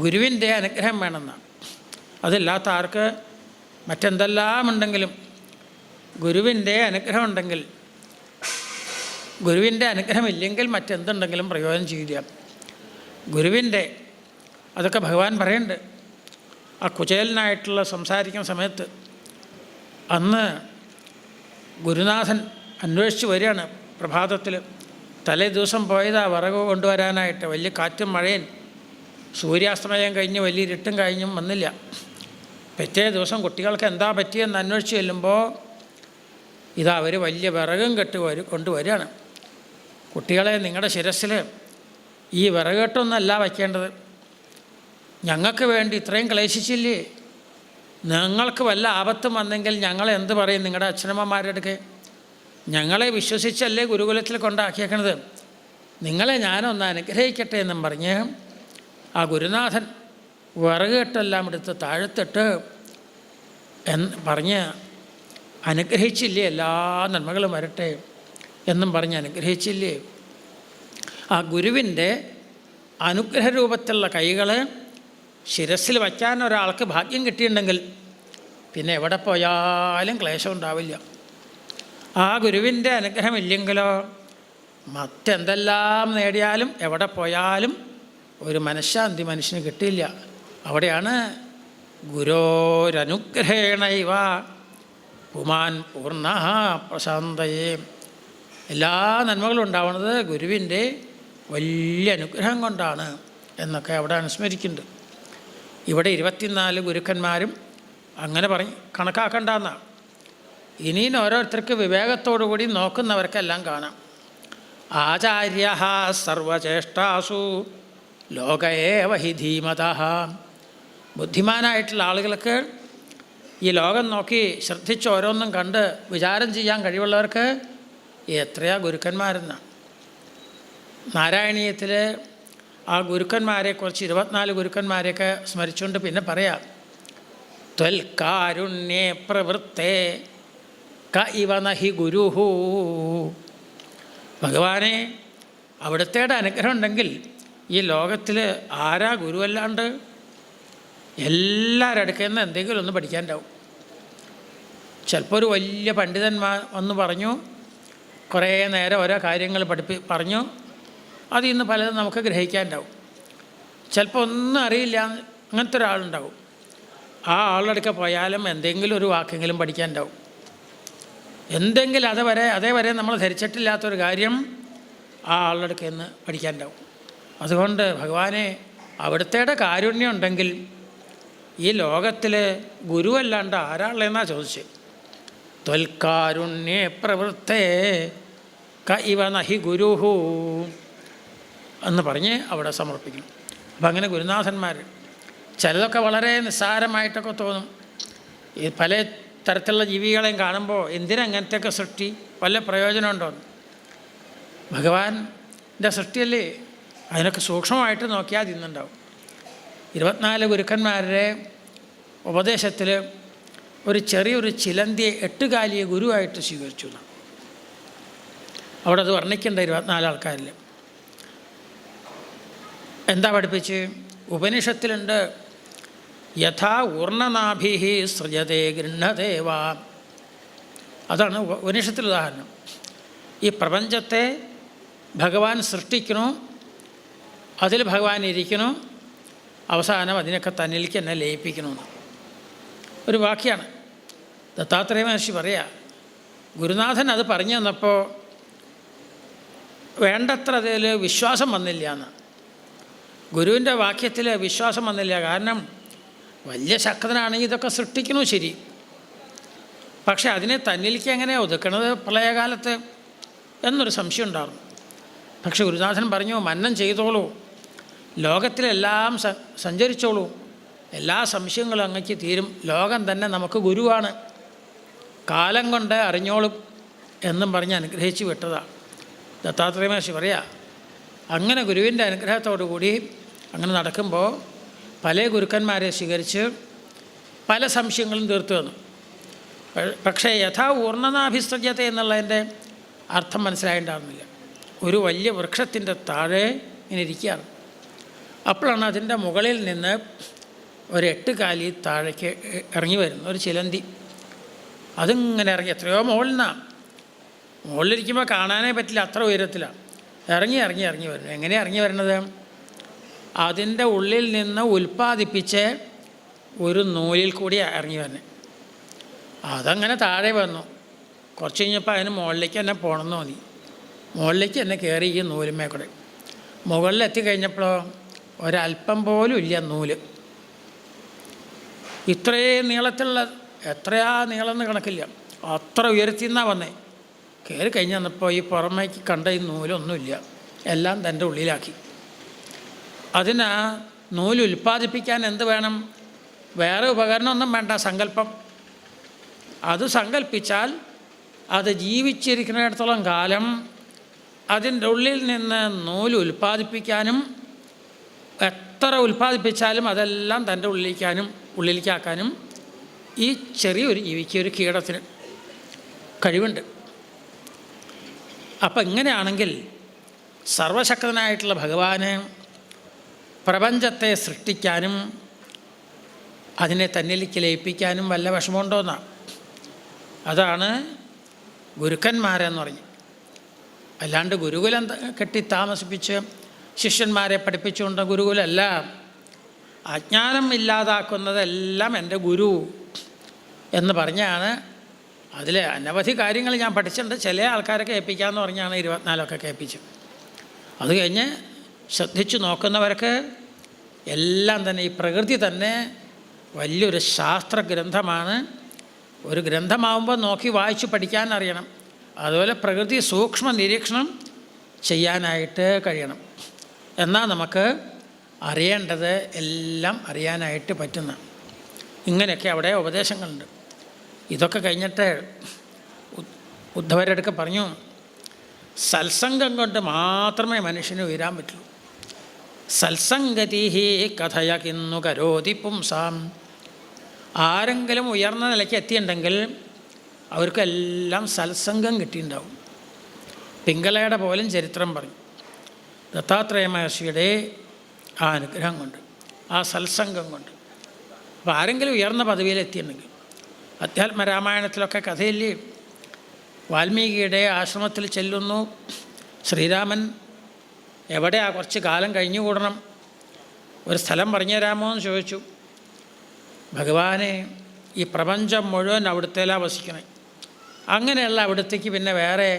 ഗുരുവിൻ്റെ അനുഗ്രഹം വേണമെന്നാണ്. അതില്ലാത്ത ആർക്ക് മറ്റെന്തെല്ലാം ഉണ്ടെങ്കിലും ഗുരുവിൻ്റെ അനുഗ്രഹം ഉണ്ടെങ്കിൽ, ഗുരുവിൻ്റെ അനുഗ്രഹമില്ലെങ്കിൽ മറ്റെന്തുണ്ടെങ്കിലും പ്രയോജനം ചെയ്യില്ല. ഗുരുവിൻ്റെ അതൊക്കെ ഭഗവാൻ പറയുന്നുണ്ട്. ആ കുചേലനായിട്ടുള്ള സംസാരിക്കുന്ന സമയത്ത് അന്ന് ഗുരുനാഥൻ അന്വേഷിച്ച് വരികയാണ് പ്രഭാതത്തിൽ. തലേ ദിവസം പോയതാ വിറക് കൊണ്ടുവരാനായിട്ട്. വലിയ കാറ്റും മഴയും, സൂര്യാസ്തമയം കഴിഞ്ഞ് വലിയ ഇരുട്ടും കഴിഞ്ഞും വന്നില്ല. പിറ്റേ ദിവസം കുട്ടികൾക്ക് എന്താ പറ്റിയെന്ന് അന്വേഷിച്ച് ചെല്ലുമ്പോൾ ഇതാ അവർ വലിയ വിറകും കൊണ്ടുവരികയാണ്. കുട്ടികളെ, നിങ്ങളുടെ ശിരസ്സിൽ ഈ വിറകെട്ടൊന്നല്ല വയ്ക്കേണ്ടത്. ഞങ്ങൾക്ക് വേണ്ടി ഇത്രയും ക്ലേശിച്ചില്ലേ, നിങ്ങൾക്ക് വല്ല ആപത്തും വന്നെങ്കിൽ ഞങ്ങളെ എന്ത് പറയും നിങ്ങളുടെ അച്ഛനമ്മമാരുടെ അടുക്കെ? ഞങ്ങളെ വിശ്വസിച്ചല്ലേ ഗുരുകുലത്തിൽ കൊണ്ടാക്കിയേക്കണത്, നിങ്ങളെ ഞാനൊന്ന് അനുഗ്രഹിക്കട്ടെ എന്നും പറഞ്ഞ് ആ ഗുരുനാഥൻ വിറകെട്ടെല്ലാം എടുത്ത് താഴത്തിട്ട് പറഞ്ഞ് അനുഗ്രഹിച്ചില്ലേ, എല്ലാ നന്മകളും വരട്ടെ എന്നും പറഞ്ഞ് അനുഗ്രഹിച്ചില്ലേ. ആ ഗുരുവിൻ്റെ അനുഗ്രഹരൂപത്തിലുള്ള കൈകൾ ശിരസ്സിൽ വയ്ക്കാൻ ഒരാൾക്ക് ഭാഗ്യം കിട്ടിയിട്ടുണ്ടെങ്കിൽ പിന്നെ എവിടെ പോയാലും ക്ലേശം ഉണ്ടാവില്ല. ആ ഗുരുവിൻ്റെ അനുഗ്രഹമില്ലെങ്കിലോ മറ്റെന്തെല്ലാം നേടിയാലും എവിടെ പോയാലും ഒരു മനഃശാന്തി മനുഷ്യന് കിട്ടിയില്ല. അവിടെയാണ് ഗുരോരനുഗ്രഹേണൈവ പുമാൻ പൂർണ്ണ പ്രശാന്തയേ. എല്ലാ നന്മകളും ഉണ്ടാവുന്നത് ഗുരുവിൻ്റെ വലിയ അനുഗ്രഹം കൊണ്ടാണ് എന്നൊക്കെ അവിടെ അനുസ്മരിക്കുന്നുണ്ട്. ഇവിടെ 24 ഗുരുക്കന്മാരും അങ്ങനെ കണക്കാക്കണ്ടെന്നാണ്. ഇനിയും ഓരോരുത്തർക്ക് വിവേകത്തോടു കൂടി നോക്കുന്നവർക്കെല്ലാം കാണാം. ആചാര്യ സർവചേഷ്ടാസു ലോകയേവ ഹി ധീമതഃ. ബുദ്ധിമാനായിട്ടുള്ള ആളുകൾക്ക് ഈ ലോകം നോക്കി ശ്രദ്ധിച്ച് ഓരോന്നും കണ്ട് വിചാരം ചെയ്യാൻ കഴിവുള്ളവർക്ക് എത്രയാ ഗുരുക്കന്മാരെന്നാണ്. നാരായണീയത്തിൽ ആ ഗുരുക്കന്മാരെക്കുറിച്ച് 24 ഗുരുക്കന്മാരെയൊക്കെ സ്മരിച്ചുകൊണ്ട് പിന്നെ പറയാം, ത്വൽകാരുണ്യേ പ്രവൃത്തേ ക ഇവ നഹി ഗുരുഹു. ഭഗവാനെ, അവിടുത്തെ അനുഗ്രഹം ഉണ്ടെങ്കിൽ ഈ ലോകത്തിൽ ആരാ ഗുരുവല്ലാണ്ട്? എല്ലാവരുടെ അടുക്കൽ നിന്ന് എന്തെങ്കിലും ഒന്ന് പഠിക്കാനുണ്ടാവും. ചിലപ്പോൾ ഒരു വലിയ പണ്ഡിതന്മാർ വന്ന് പറഞ്ഞു, കുറേ നേരം ഓരോ കാര്യങ്ങൾ പറഞ്ഞു, അതിൽ നിന്ന് പലതും നമുക്ക് ഗ്രഹിക്കാനുണ്ടാവും. ചിലപ്പോൾ ഒന്നും അറിയില്ല, അങ്ങനത്തെ ഒരാളുണ്ടാവും. ആ ആളുടെ പോയാലും എന്തെങ്കിലും ഒരു വാക്കെങ്കിലും പഠിക്കാനുണ്ടാവും. എന്തെങ്കിലും അതേവരെ നമ്മൾ ധരിച്ചിട്ടില്ലാത്തൊരു കാര്യം ആ ആളുടെ നിന്ന് പഠിക്കാനുണ്ടാവും. അതുകൊണ്ട് ഭഗവാനെ, അവിടുത്തെ കാരുണ്യം ഉണ്ടെങ്കിൽ ഈ ലോകത്തിൽ ഗുരുവല്ലാണ്ട് ആരാളെന്നാ ചോദിച്ചത്. ത്വൽകാരുണ്യേ പ്രവൃത്തേ ക ഇവ നഹി ഗുരുഹു എന്ന് പറഞ്ഞ് അവിടെ സമർപ്പിക്കും. അപ്പം അങ്ങനെ ഗുരുനാഥന്മാർ ചിലതൊക്കെ വളരെ നിസ്സാരമായിട്ടൊക്കെ തോന്നും. ഈ പല തരത്തിലുള്ള ജീവികളെയും കാണുമ്പോൾ എന്തിനങ്ങനത്തെയൊക്കെ സൃഷ്ടി, വല്ല പ്രയോജനമുണ്ടോ? ഭഗവാൻ്റെ സൃഷ്ടിയല്ലേ, അതിനൊക്കെ സൂക്ഷ്മമായിട്ട് നോക്കിയാൽ ഇന്നുണ്ടാവും. 24 ഗുരുക്കന്മാരുടെ ഉപദേശത്തിൽ ഒരു ചെറിയൊരു ചിലന്തിയെ 8 കാലിയെ ഗുരുവായിട്ട് സ്വീകരിച്ചു. അവിടെ അത് വർണ്ണിക്കേണ്ട 24 ആൾക്കാരിൽ എന്താ പഠിപ്പിച്ച്? ഉപനിഷത്തിലുണ്ട്, യഥാ ഊർണനാഭി സൃജതേ ഗൃഹദേവ. അതാണ് ഉപനിഷത്തിൽ ഉദാഹരണം. ഈ പ്രപഞ്ചത്തെ ഭഗവാൻ സൃഷ്ടിക്കണു, അതിൽ ഭഗവാൻ ഇരിക്കണു, അവസാനം അതിനൊക്കെ തന്നിലേക്ക് തന്നെ ലയിപ്പിക്കണമെന്ന് ഒരു വാക്യമാണ്. ദത്താത്രേയ മഹർഷി പറയാ, ഗുരുനാഥൻ അത് പറഞ്ഞു തന്നപ്പോൾ വേണ്ടത്ര അതിൽ വിശ്വാസം വന്നില്ല എന്ന്. ഗുരുവിൻ്റെ വാക്യത്തിൽ വിശ്വാസം വന്നില്ല. കാരണം വലിയ ശക്തനാണെങ്കിൽ ഇതൊക്കെ സൃഷ്ടിക്കണു ശരി, പക്ഷെ അതിനെ തന്നിലേക്ക് എങ്ങനെ ഒതുക്കണത് പ്രളയകാലത്ത് എന്നൊരു സംശയം ഉണ്ടാകും. പക്ഷെ ഗുരുനാഥൻ പറഞ്ഞു, മന്നം ചെയ്തോളൂ, ലോകത്തിലെല്ലാം സഞ്ചരിച്ചോളൂ, എല്ലാ സംശയങ്ങളും അങ്ങക്ക് തീരും, ലോകം തന്നെ നമുക്ക് ഗുരുവാണ്, കാലം കൊണ്ട് അറിഞ്ഞോളും എന്നും പറഞ്ഞ് അനുഗ്രഹിച്ച് വിട്ടതാണ്. ദത്താത്രേയ മഹർഷി പറയാ, അങ്ങനെ ഗുരുവിൻ്റെ അനുഗ്രഹത്തോടു കൂടി അങ്ങനെ നടക്കുമ്പോൾ പല ഗുരുക്കന്മാരെ സ്വീകരിച്ച് പല സംശയങ്ങളും തീർത്തു വന്നു. പക്ഷേ യഥാ ഊർണനാഭിസൃജ്യത്തെ എന്നുള്ളതിൻ്റെ അർത്ഥം മനസ്സിലായിട്ടുണ്ടായിരുന്നില്ല. ഒരു വലിയ വൃക്ഷത്തിൻ്റെ താഴെ ഇങ്ങനെ ഇരിക്കുകയാണ്. അപ്പോഴാണ് അതിൻ്റെ മുകളിൽ നിന്ന് ഒരു 8 കാലി താഴേക്ക് ഇറങ്ങി വരുന്നു, ഒരു ചിലന്തി. അതിങ്ങനെ ഇറങ്ങി, എത്രയോ മുകളിലിരിക്കുമ്പോൾ കാണാനേ പറ്റില്ല, അത്ര ഉയരത്തിലാണ്. ഇറങ്ങി വരുന്നു. എങ്ങനെയാണ് ഇറങ്ങി വരുന്നത്? അതിൻ്റെ ഉള്ളിൽ നിന്ന് ഉൽപ്പാദിപ്പിച്ച് ഒരു നൂലിൽ കൂടി ഇറങ്ങി വരുന്നത്. അതങ്ങനെ താഴെ വന്നു. കുറച്ച് കഴിഞ്ഞപ്പോൾ അതിന് മുകളിലേക്ക് തന്നെ പോകണമെന്ന് തോന്നി. മുകളിലേക്ക് തന്നെ കയറി ഈ നൂലുമേ കൂടെ. മുകളിലെത്തിക്കഴിഞ്ഞപ്പോഴോ ഒരല്പം പോലും ഇല്ല നൂല്. ഇത്രയും നീളത്തിലുള്ള, എത്രയാ നീളമെന്ന് കണക്കില്ല, അത്ര ഉയരത്തിൽ നിന്നാണ് വന്നേ. കയറി കഴിഞ്ഞ് വന്നപ്പോൾ ഈ പുറമേക്ക് കണ്ട ഈ നൂലൊന്നുമില്ല, എല്ലാം തൻ്റെ ഉള്ളിലാക്കി. അതിന് നൂല് ഉൽപ്പാദിപ്പിക്കാൻ എന്ത് വേണം? വേറെ ഉപകരണമൊന്നും വേണ്ട, സങ്കല്പം. അത് സങ്കല്പിച്ചാൽ അത് ജീവിച്ചിരിക്കുന്നിടത്തോളം കാലം അതിൻ്റെ ഉള്ളിൽ നിന്ന് നൂല് ഉൽപ്പാദിപ്പിക്കാനും, എത്ര ഉൽപ്പാദിപ്പിച്ചാലും അതെല്ലാം തൻ്റെ ഉള്ളിലേക്കാക്കാനും ഈ ചെറിയൊരു ജീവിക്ക്, ഒരു കീടത്തിന് കഴിവുണ്ട്. അപ്പം ഇങ്ങനെയാണെങ്കിൽ സർവശക്തനായിട്ടുള്ള ഭഗവാന് പ്രപഞ്ചത്തെ സൃഷ്ടിക്കാനും അതിനെ തന്നിലേക്ക് ലയിപ്പിക്കാനും വല്ല വിഷമമുണ്ടോയെന്നാണ്. അതാണ് ഗുരുക്കന്മാരെന്ന് പറഞ്ഞു. അല്ലാണ്ട് ഗുരുകുലം കെട്ടി താമസിപ്പിച്ച് ശിഷ്യന്മാരെ പഠിപ്പിച്ചുകൊണ്ട് ഗുരുകുലമല്ല. അജ്ഞാനം ഇല്ലാതാക്കുന്നതെല്ലാം എൻ്റെ ഗുരു എന്ന് പറഞ്ഞാണ്. അതിൽ അനവധി കാര്യങ്ങൾ ഞാൻ പഠിച്ചിട്ടുണ്ട്. ചില ആൾക്കാരൊക്കെ ഏൽപ്പിക്കാമെന്ന് പറഞ്ഞാണ് 24 കേൾപ്പിച്ചു. അത് കഴിഞ്ഞ് ശ്രദ്ധിച്ചു നോക്കുന്നവർക്ക് എല്ലാം തന്നെ ഈ പ്രകൃതി തന്നെ വലിയൊരു ശാസ്ത്രഗ്രന്ഥമാണ്. ഒരു ഗ്രന്ഥമാവുമ്പോൾ നോക്കി വായിച്ച് പഠിക്കാൻ അറിയണം. അതുപോലെ പ്രകൃതി സൂക്ഷ്മ നിരീക്ഷണം ചെയ്യാനായിട്ട് കഴിയണം. എന്നാൽ നമുക്ക് അറിയേണ്ടത് എല്ലാം അറിയാനായിട്ട് പറ്റുന്ന ഇങ്ങനെയൊക്കെ അവിടെ ഉപദേശങ്ങളുണ്ട്. ഇതൊക്കെ കഴിഞ്ഞിട്ട് ഉദ്ധവരുടെ അടുക്ക പറഞ്ഞു, സത്സംഗം കൊണ്ട് മാത്രമേ മനുഷ്യന് ഉയരാൻ പറ്റുള്ളൂ. സത്സംഗതി കഥയകിന്നു കരോതി പുംസാം. ആരെങ്കിലും ഉയർന്ന നിലയ്ക്ക് എത്തിയിട്ടുണ്ടെങ്കിൽ അവർക്കെല്ലാം സത്സംഗം കിട്ടിയിട്ടുണ്ടാവും. പിംഗളയുടെ പോലും ചരിത്രം പറഞ്ഞു. ദത്താത്രേയ മഹർഷിയുടെ ആ അനുഗ്രഹം കൊണ്ട്, ആ സത്സംഗം കൊണ്ട്. അപ്പോൾ ആരെങ്കിലും ഉയർന്ന പദവിയിലെത്തിയിട്ടുണ്ടെങ്കിൽ, അധ്യാത്മരാമായണത്തിലൊക്കെ കഥയില്ലേ, വാൽമീകിയുടെ ആശ്രമത്തിൽ ചെല്ലുന്നു. ശ്രീരാമൻ എവിടെയാ കുറച്ച് കാലം കഴിഞ്ഞുകൂടണം, ഒരു സ്ഥലം പറഞ്ഞു തരാമോ എന്ന് ചോദിച്ചു. ഭഗവാനെ, ഈ പ്രപഞ്ചം മുഴുവൻ അവിടുത്തേലാണ് വസിക്കണേ, അങ്ങനെയുള്ള അവിടുത്തേക്ക് പിന്നെ വേറെ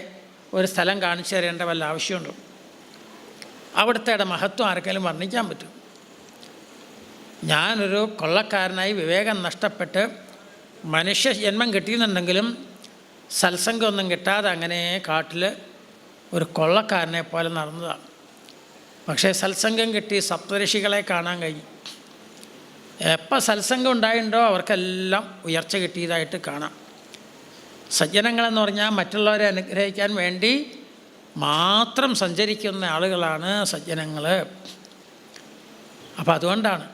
ഒരു സ്ഥലം കാണിച്ചു തരേണ്ട വല്ല ആവശ്യമുണ്ടോ? അവിടുത്തെ മഹത്വം ആർക്കെങ്കിലും വർണ്ണിക്കാൻ പറ്റും? ഞാനൊരു കൊള്ളക്കാരനായി വിവേകം നഷ്ടപ്പെട്ട് മനുഷ്യ ജന്മം കിട്ടിയെന്നുണ്ടെങ്കിലും സത്സംഗമൊന്നും കിട്ടാതെ അങ്ങനെ കാട്ടിൽ ഒരു കൊള്ളക്കാരനെ പോലെ നടന്നതാണ്. പക്ഷേ സത്സംഗം കിട്ടി സപ്തഋഷികളെ കാണാൻ കഴിഞ്ഞു. എപ്പോൾ സത്സംഗം ഉണ്ടായിട്ടുണ്ടോ അവർക്കെല്ലാം ഉയർച്ച കിട്ടിയതായിട്ട് കാണാം. സജ്ജനങ്ങളെന്ന് പറഞ്ഞാൽ മറ്റുള്ളവരെ അനുഗ്രഹിക്കാൻ വേണ്ടി മാത്രം സഞ്ചരിക്കുന്ന ആളുകളാണ് സജ്ജനങ്ങൾ. അപ്പോൾ അതുകൊണ്ടാണ്.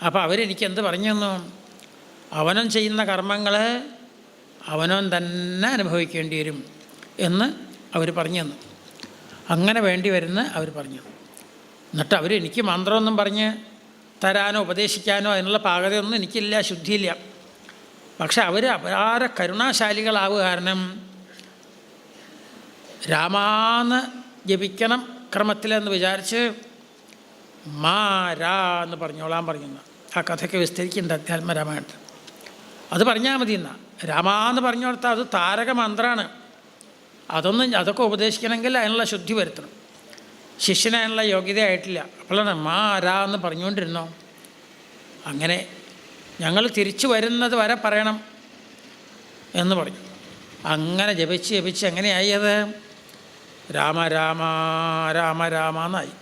അപ്പോൾ അവരെനിക്ക് എന്ത് പറഞ്ഞു തന്നു? അവനവൻ ചെയ്യുന്ന കർമ്മങ്ങൾ അവനവൻ തന്നെ അനുഭവിക്കേണ്ടി വരും എന്ന് അവർ പറഞ്ഞു തന്നു. അങ്ങനെ വേണ്ടി വരുന്ന അവർ പറഞ്ഞു. എന്നിട്ട് അവരെനിക്ക് മന്ത്രമൊന്നും പറഞ്ഞ് തരാനോ ഉപദേശിക്കാനോ അതിനുള്ള പാകതയൊന്നും എനിക്കില്ല, ശുദ്ധിയില്ല. പക്ഷെ അവർ അപാര കരുണാശാലികളാവുക കാരണം രാമാന്ന് ജപിക്കണം ക്രമത്തിലെന്ന് വിചാരിച്ച് മാ രാ എന്ന് പറഞ്ഞോളാൻ പറയുന്ന ആ കഥയ്ക്ക് വിസ്തരിക്കുന്നുണ്ട് അധ്യാത്മരാമായണത്തിൽ. അത് പറഞ്ഞാൽ മതി. എന്നാ രാമാന്ന് പറഞ്ഞു കൊടുത്താൽ അത് താരക മന്ത്രമാണ്. അതൊക്കെ ഉപദേശിക്കണമെങ്കിൽ അതിനുള്ള ശുദ്ധി വരുത്തണം. ശിഷ്യനതിനുള്ള യോഗ്യതയായിട്ടില്ല. അപ്പോഴാണ് മാ രാ എന്ന് പറഞ്ഞുകൊണ്ടിരുന്നോ. അങ്ങനെ ഞങ്ങൾ തിരിച്ചു വരുന്നത് വരെ പറയണം എന്ന് പറഞ്ഞു. അങ്ങനെ ജപിച്ച് ജപിച്ച് എങ്ങനെയായി അത്? രാമ രാമ രാമ രാമ എന്നായി.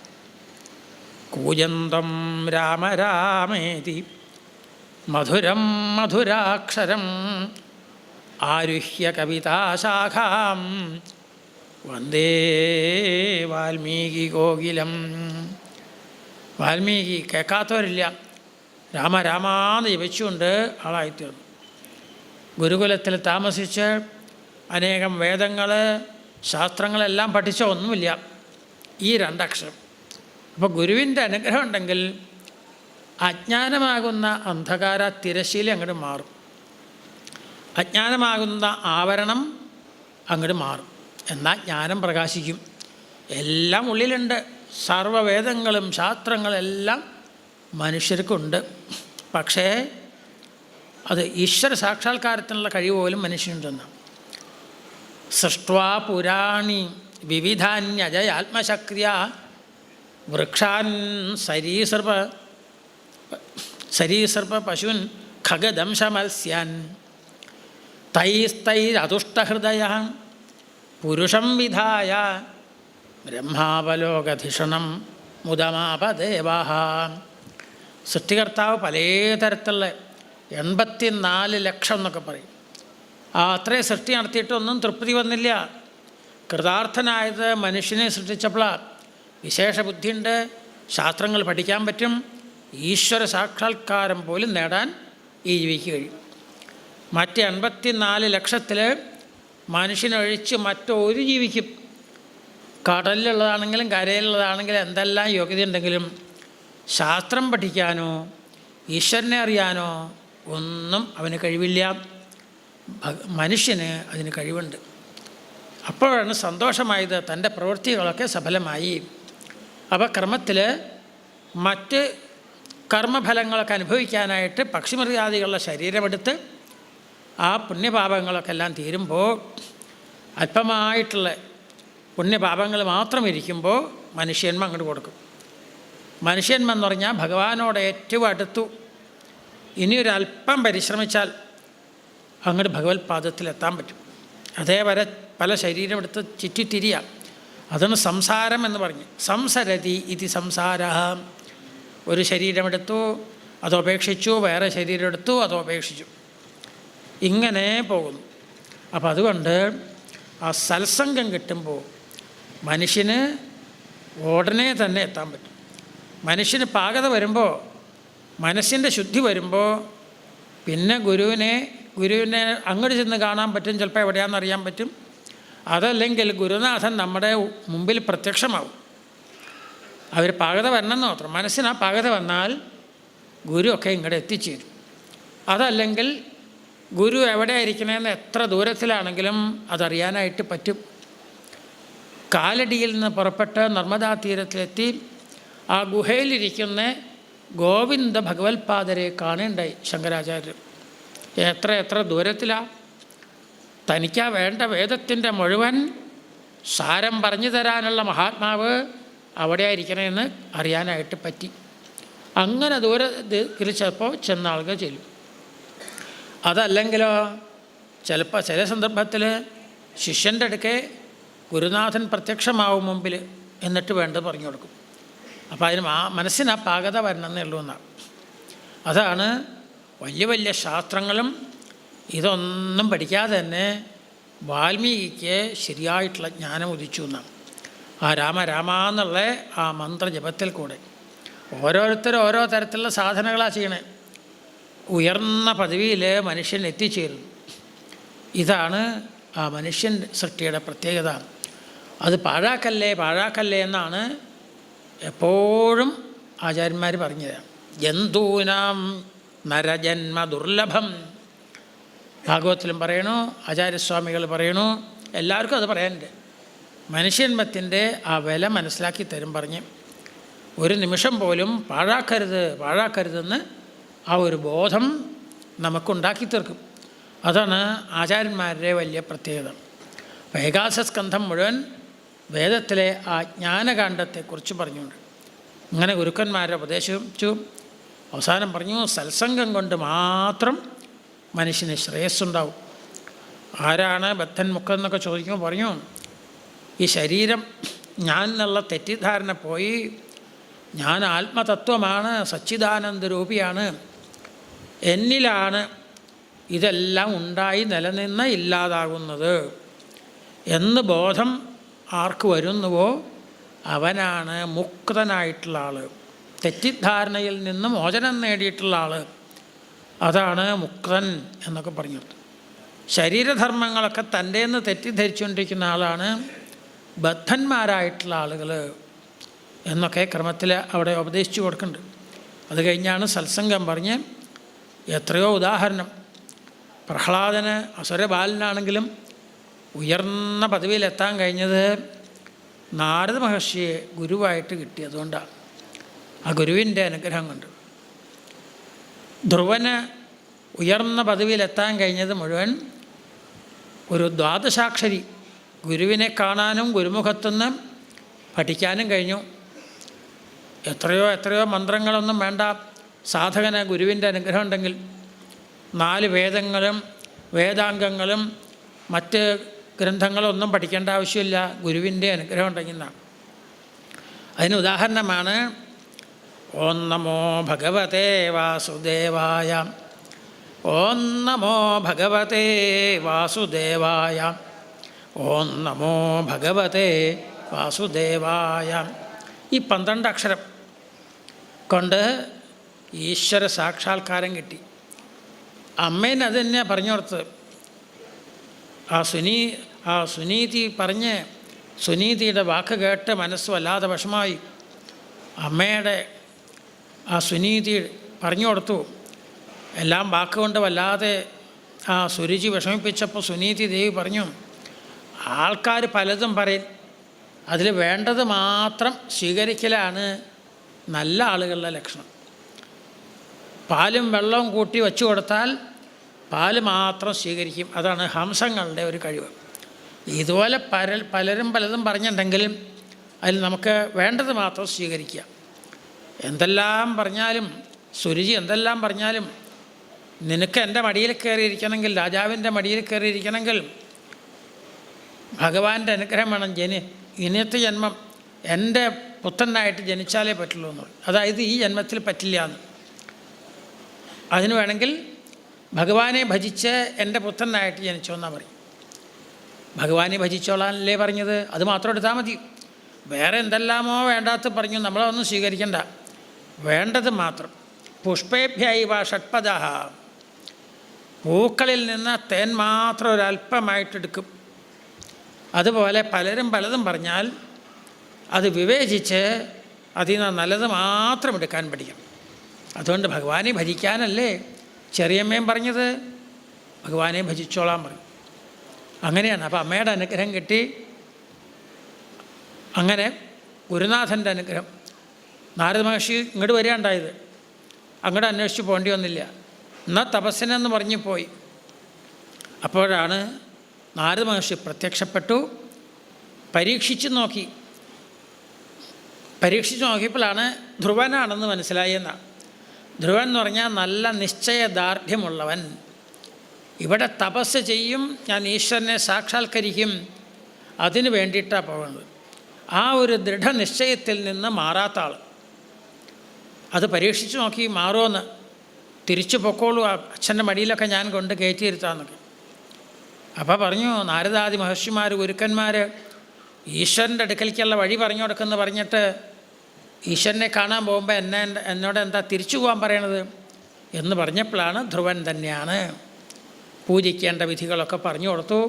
കൂജന്തം രാമ രാമേതി മധുരം മധുരാക്ഷരം ആരുഹ്യ കവിതാശാഖാം വന്ദേ വാൽമീകി കോകിലം. വാൽമീകി കേൾക്കാത്തവരില്ല. രാമ രാമാന്ന് ജപിച്ചുകൊണ്ട് ആളായിത്തീർന്നു. ഗുരുകുലത്തിൽ താമസിച്ച് അനേകം വേദങ്ങൾ ശാസ്ത്രങ്ങളെല്ലാം പഠിച്ച ഒന്നുമില്ല, ഈ രണ്ടക്ഷരം. അപ്പോൾ ഗുരുവിൻ്റെ അനുഗ്രഹം ഉണ്ടെങ്കിൽ അജ്ഞാനമാകുന്ന അന്ധകാര തിരശ്ശീല അങ്ങോട്ട് മാറും. അജ്ഞാനമാകുന്ന ആവരണം അങ്ങോട്ട് മാറും. എന്നാൽ ജ്ഞാനം പ്രകാശിക്കും. എല്ലാം ഉള്ളിലുണ്ട്. സർവ്വവേദങ്ങളും ശാസ്ത്രങ്ങളെല്ലാം മനുഷ്യർക്കുണ്ട്. പക്ഷേ അത് ഈശ്വര സാക്ഷാത്കാരത്തിനുള്ള കഴിവ് പോലും മനുഷ്യനുണ്ടെന്നാണ്. സൃഷ്ട്വാ പുരാണി വിവിധാന്യജയ ആത്മശക്രിയ വൃക്ഷാൻ സരീസൃപ പശുൻ ഖഗദംശമത്സ്യാൻ തൈസ്തൈരതുഷ്ടഹൃദയ പുരുഷം വിധായ ബ്രഹ്മാവലോകധിഷണം മുദമാപദേവാഹ. സൃഷ്ടികർത്താവ് പല തരത്തിലുള്ള 84 ലക്ഷം എന്നൊക്കെ പറയും. അത്രയും സൃഷ്ടി നടത്തിയിട്ടൊന്നും തൃപ്തി വന്നില്ല. കൃതാർത്ഥനായത് മനുഷ്യനെ സൃഷ്ടിച്ചപ്പോഴാണ്. വിശേഷ ബുദ്ധിയുണ്ട്, ശാസ്ത്രങ്ങൾ പഠിക്കാൻ പറ്റും, ഈശ്വര സാക്ഷാത്കാരം പോലും നേടാൻ ഈ ജീവിക്ക് കഴിയും. മറ്റ് 84 ലക്ഷത്തിൽ മനുഷ്യനൊഴിച്ച് മറ്റൊരു ജീവിക്കും, കടലിലുള്ളതാണെങ്കിലും കരയിലുള്ളതാണെങ്കിലും എന്തെല്ലാം യോഗ്യതയുണ്ടെങ്കിലും ശാസ്ത്രം പഠിക്കാനോ ഈശ്വരനെ അറിയാനോ ഒന്നും അവന് കഴിവില്ല. മനുഷ്യന് അതിന് കഴിവുണ്ട്. അപ്പോഴാണ് സന്തോഷമായത്, തൻ്റെ പ്രവൃത്തികളൊക്കെ സഫലമായി. അപ്പോൾ ക്രമത്തിൽ മറ്റ് കർമ്മഫലങ്ങളൊക്കെ അനുഭവിക്കാനായിട്ട് പക്ഷിമൃഗാദികളുടെ ശരീരമെടുത്ത് ആ പുണ്യപാപങ്ങളൊക്കെ എല്ലാം തീരുമ്പോൾ അല്പമായിട്ടുള്ള പുണ്യപാപങ്ങൾ മാത്രം ഇരിക്കുമ്പോൾ മനുഷ്യന്മ അങ്ങോട്ട് കൊടുക്കും. മനുഷ്യന്മ എന്ന് പറഞ്ഞാൽ ഭഗവാനോട് ഏറ്റവും അടുത്തു. ഇനിയൊരല്പം പരിശ്രമിച്ചാൽ അങ്ങോട്ട് ഭഗവത് പാദത്തിലെത്താൻ പറ്റും. അതേവരെ പല ശരീരമെടുത്ത് ചുറ്റിത്തിരിയാം. അതാണ് സംസാരം എന്ന് പറഞ്ഞ്. സംസരതി ഇതി സംസാര. ഒരു ശരീരമെടുത്തു, അതോപേക്ഷിച്ചു, വേറെ ശരീരം എടുത്തു, അതോപേക്ഷിച്ചു, ഇങ്ങനെ പോകുന്നു. അപ്പം അതുകൊണ്ട് ആ സത്സംഗം കിട്ടുമ്പോൾ മനുഷ്യന് ഉടനെ തന്നെ എത്താൻ പറ്റും. മനുഷ്യന് പാകത വരുമ്പോൾ, മനസ്സിൻ്റെ ശുദ്ധി വരുമ്പോൾ, പിന്നെ ഗുരുവിനെ അങ്ങോട്ട് ചെന്ന് കാണാൻ പറ്റും, ചിലപ്പോൾ എവിടെയാണെന്ന് അറിയാൻ പറ്റും. അതല്ലെങ്കിൽ ഗുരുനാഥൻ നമ്മുടെ മുമ്പിൽ പ്രത്യക്ഷമാവും. അവർ പാകത വരണമെന്ന് മാത്രം. മനസ്സിന് ആ പാകത വന്നാൽ ഗുരു ഒക്കെ ഇങ്ങോട്ട് എത്തിച്ചേരും. അതല്ലെങ്കിൽ ഗുരു എവിടെയായിരിക്കണമെന്ന് എത്ര ദൂരത്തിലാണെങ്കിലും അതറിയാനായിട്ട് പറ്റും. കാലടിയിൽ നിന്ന് പുറപ്പെട്ട് നർമ്മദാ തീരത്തിലെത്തി ആ ഗുഹയിലിരിക്കുന്ന ഗോവിന്ദ ഭഗവത്പാദരെ കാണേണ്ടായി ശങ്കരാചാര്യർ. എത്ര ദൂരത്തിലാണ്. തനിക്കാ വേണ്ട വേദത്തിൻ്റെ മുഴുവൻ സാരം പറഞ്ഞു തരാനുള്ള മഹാത്മാവ് അവിടെയായിരിക്കണമെന്ന് അറിയാനായിട്ട് പറ്റി. അങ്ങനെ ദൂരത്തിൽ ചിലപ്പോൾ ചെന്ന ആളുകൾ ചെല്ലും. അതല്ലെങ്കിലോ ചിലപ്പോൾ ചില സന്ദർഭത്തിൽ ശിഷ്യൻ്റെ അടുക്കെ ഗുരുനാഥൻ പ്രത്യക്ഷമാവും മുമ്പിൽ, എന്നിട്ട് വേണ്ടത് പറഞ്ഞു കൊടുക്കും. അപ്പോൾ അതിന് മനസ്സിന് ആ പാകത വരണമെന്നേ ഉള്ളൂ എന്നാണ്. അതാണ് വലിയ വലിയ ശാസ്ത്രങ്ങളും ഇതൊന്നും പഠിക്കാതെ തന്നെ വാൽമീകിക്ക് ശരിയായിട്ടുള്ള ജ്ഞാനം ഉദിച്ചു എന്നാണ്. ആ രാമ രാമ എന്നുള്ള ആ മന്ത്രജപത്തിൽ കൂടെ ഓരോരുത്തരും ഓരോ തരത്തിലുള്ള സാധനകളാണ് ചെയ്യണേ. ഉയർന്ന പദവിയിൽ മനുഷ്യൻ എത്തിച്ചേരുന്നു. ഇതാണ് ആ മനുഷ്യൻ സൃഷ്ടിയുടെ പ്രത്യേകത. അത് പാഴാക്കല്ലേ എന്നാണ് എപ്പോഴും ആചാര്യന്മാർ പറഞ്ഞത്. ജന്തൂനാം നരജന്മ ദുർലഭം. ഭാഗവത്തിലും പറയണു, ആചാര്യസ്വാമികൾ പറയണു, എല്ലാവർക്കും അത് പറയാനുണ്ട്. മനുഷ്യന്മത്തിൻ്റെ ആ വില മനസ്സിലാക്കി തരും പറഞ്ഞ്. ഒരു നിമിഷം പോലും പാഴാക്കരുതെന്ന് ആ ഒരു ബോധം നമുക്കുണ്ടാക്കി തീർക്കും. അതാണ് ആചാര്യന്മാരുടെ വലിയ പ്രത്യേകത. ഏകാദശസ്കന്ധം മുഴുവൻ വേദത്തിലെ ആ ജ്ഞാനകാണ്ഡത്തെക്കുറിച്ച് പറഞ്ഞുകൊണ്ട് ഇങ്ങനെ ഗുരുക്കന്മാരെ ഉപദേശിച്ചു. അവസാനം പറഞ്ഞു, സത്സംഗം കൊണ്ട് മാത്രം മനുഷ്യന് ശ്രേയസ്സുണ്ടാവും. ആരാണ് ബദ്ധൻ മുഖം എന്നൊക്കെ ചോദിക്കുമ്പോൾ പറഞ്ഞു, ഈ ശരീരം ഞാൻ എന്നുള്ള തെറ്റിദ്ധാരണ പോയി, ഞാൻ ആത്മതത്വമാണ്, സച്ചിദാനന്ദരൂപിയാണ്, എന്നിലാണ് ഇതെല്ലാം ഉണ്ടായി നിലനിന്ന് ഇല്ലാതാകുന്നത് എന്ന് ബോധം ആർക്ക് വരുന്നുവോ അവനാണ് മുക്തനായിട്ടുള്ള ആൾ. തെറ്റിദ്ധാരണയിൽ നിന്ന് മോചനം നേടിയിട്ടുള്ള ആൾ, അതാണ് മുക്തൻ എന്നൊക്കെ പറഞ്ഞു. ശരീരധർമ്മങ്ങളൊക്കെ തൻ്റെന്ന് തെറ്റിദ്ധരിച്ചുകൊണ്ടിരിക്കുന്ന ആളാണ് ബദ്ധന്മാരായിട്ടുള്ള ആളുകൾ എന്നൊക്കെ ക്രമത്തിൽ അവിടെ ഉപദേശിച്ചു കൊടുക്കുന്നുണ്ട്. അത് കഴിഞ്ഞാണ് സത്സംഗം പറഞ്ഞ് എത്രയോ ഉദാഹരണം. പ്രഹ്ലാദന് അസുരബാലനാണെങ്കിലും ഉയർന്ന പദവിയിലെത്താൻ കഴിഞ്ഞത് നാരദ മഹർഷിയെ ഗുരുവായിട്ട് കിട്ടിയതുകൊണ്ടാണ്. ആ ഗുരുവിൻ്റെ അനുഗ്രഹം കൊണ്ട്. ധ്രുവന് ഉയർന്ന പദവിയിലെത്താൻ കഴിഞ്ഞത് മുഴുവൻ ഒരു ദ്വാദശാക്ഷരി ഗുരുവിനെ കാണാനും ഗുരുമുഖത്തുനിന്ന് പഠിക്കാനും കഴിഞ്ഞു. എത്രയോ മന്ത്രങ്ങളൊന്നും വേണ്ട സാധകന് ഗുരുവിൻ്റെ അനുഗ്രഹം ഉണ്ടെങ്കിൽ. 4 വേദങ്ങളും വേദാംഗങ്ങളും മറ്റ് ഗ്രന്ഥങ്ങളൊന്നും പഠിക്കേണ്ട ആവശ്യമില്ല, ഗുരുവിൻ്റെ അനുഗ്രഹം ഉണ്ടെങ്കിലാണ്. അതിന് ഉദാഹരണമാണ് ഓം നമോ ഭഗവതേ വാസുദേവായ. ഓം നമോ ഭഗവതേ വാസുദേവായ. ഓം നമോ ഭഗവതേ വാസുദേവായ. ഈ 12 അക്ഷരം കൊണ്ട് ഈശ്വര സാക്ഷാത്കാരം കിട്ടി. അമ്മേനെ അത് തന്നെയാണ് പറഞ്ഞു കൊടുത്തത്. ആ സുനീതി പറഞ്ഞ് സുനീതിയുടെ വാക്ക് കേട്ട് മനസ്സ് വല്ലാതെ വിഷമായി. അമ്മയുടെ ആ സുനീതി പറഞ്ഞു കൊടുത്തു. എല്ലാം വാക്കുകൊണ്ട് വല്ലാതെ ആ സുരുചി വിഷമിപ്പിച്ചപ്പോൾ സുനീതി ദേവി പറഞ്ഞു, ആൾക്കാർ പലതും പറയും, അതിൽ വേണ്ടത് മാത്രം സ്വീകരിക്കലാണ് നല്ല ആളുകളുടെ ലക്ഷണം. പാലും വെള്ളവും കൂട്ടി വച്ചു കൊടുത്താൽ പാല് മാത്രം സ്വീകരിക്കും. അതാണ് ഹംസങ്ങളുടെ ഒരു കഴിവ്. ഇതുപോലെ പലരും പലതും പറഞ്ഞിട്ടുണ്ടെങ്കിലും അതിൽ നമുക്ക് വേണ്ടത് മാത്രം സ്വീകരിക്കുക. എന്തെല്ലാം പറഞ്ഞാലും സുരുചി എന്തെല്ലാം പറഞ്ഞാലും നിനക്ക് എൻ്റെ മടിയിൽ കയറിയിരിക്കണമെങ്കിൽ, രാജാവിൻ്റെ മടിയിൽ കയറിയിരിക്കണമെങ്കിൽ ഭഗവാന്റെ അനുഗ്രഹം വേണം. ഇനിയത്തെ ജന്മം എൻ്റെ പുത്രനായിട്ട് ജനിച്ചാലേ പറ്റുള്ളൂ എന്ന് പറയും. അതായത് ഈ ജന്മത്തിൽ പറ്റില്ല എന്ന്. അതിന് വേണമെങ്കിൽ ഭഗവാനെ ഭജിച്ച് എൻ്റെ പുത്രനായിട്ട് ജനിച്ചോ എന്നാണ് പറയും. ഭഗവാനെ ഭജിച്ചോളാനല്ലേ പറഞ്ഞത്? അത് മാത്രം എടുത്താൽ മതി. വേറെ എന്തെല്ലാമോ വേണ്ടാത്ത പറഞ്ഞു, നമ്മളതൊന്നും സ്വീകരിക്കണ്ട. വേണ്ടത് മാത്രം. പുഷ്പേഭ്യൈവ ഷഡ്പദ, പൂക്കളിൽ നിന്ന് തേൻ മാത്രം ഒരല്പമായിട്ടെടുക്കും. അതുപോലെ പലരും പലതും പറഞ്ഞാൽ അത് വിവേചിച്ച് അതിൽ നിന്ന് നല്ലത് മാത്രം എടുക്കാൻ പഠിക്കണം. അതുകൊണ്ട് ഭഗവാനെ ഭജിക്കാനല്ലേ ചെറിയമ്മയും പറഞ്ഞത്? ഭഗവാനെ ഭജിച്ചോളാൻ പറയും. അങ്ങനെയാണ്. അപ്പോൾ അമ്മയുടെ അനുഗ്രഹം കിട്ടി. അങ്ങനെ ഗുരുനാഥൻ്റെ അനുഗ്രഹം. നാരദ മഹർഷി ഇങ്ങോട്ട് വരികയുണ്ടായത്. അങ്ങോട്ട് അന്വേഷിച്ച് പോകേണ്ടി വന്നില്ല. എന്നാൽ തപസ്സിനെന്ന് പറഞ്ഞു പോയി. അപ്പോഴാണ് നാരദ മഹർഷി പ്രത്യക്ഷപ്പെട്ടു. പരീക്ഷിച്ച് നോക്കിയപ്പോഴാണ് ധ്രുവനാണെന്ന് മനസ്സിലായെന്നാണ്. ധ്രുവൻ എന്ന് പറഞ്ഞാൽ നല്ല നിശ്ചയദാർഢ്യമുള്ളവൻ. ഇവിടെ തപസ് ചെയ്യും, ഞാൻ ഈശ്വരനെ സാക്ഷാത്കരിക്കും, അതിന് വേണ്ടിയിട്ടാണ് പോകുന്നത്. ആ ഒരു ദൃഢനിശ്ചയത്തിൽ നിന്ന് മാറാത്ത ആൾ. അത് പരീക്ഷിച്ച് നോക്കി മാറുമെന്ന്. തിരിച്ചു പൊക്കോളൂ, അച്ഛൻ്റെ മടിയിലൊക്കെ ഞാൻ കൊണ്ട് കയറ്റിയിരുത്താമെന്നൊക്കെ. അപ്പോൾ പറഞ്ഞു, നാരദാദി മഹർഷിമാർ ഗുരുക്കന്മാർ ഈശ്വരൻ്റെ അടുക്കലേക്കുള്ള വഴി പറഞ്ഞു കൊടുക്കുമെന്ന് പറഞ്ഞിട്ട് ഈശ്വരനെ കാണാൻ പോകുമ്പോൾ എന്നോട് എന്താ തിരിച്ചു പോകാൻ പറയണത് എന്ന് പറഞ്ഞപ്പോഴാണ് ധ്രുവൻ തന്നെയാണ്. പൂജിക്കേണ്ട വിധികളൊക്കെ പറഞ്ഞു കൊടുത്തു.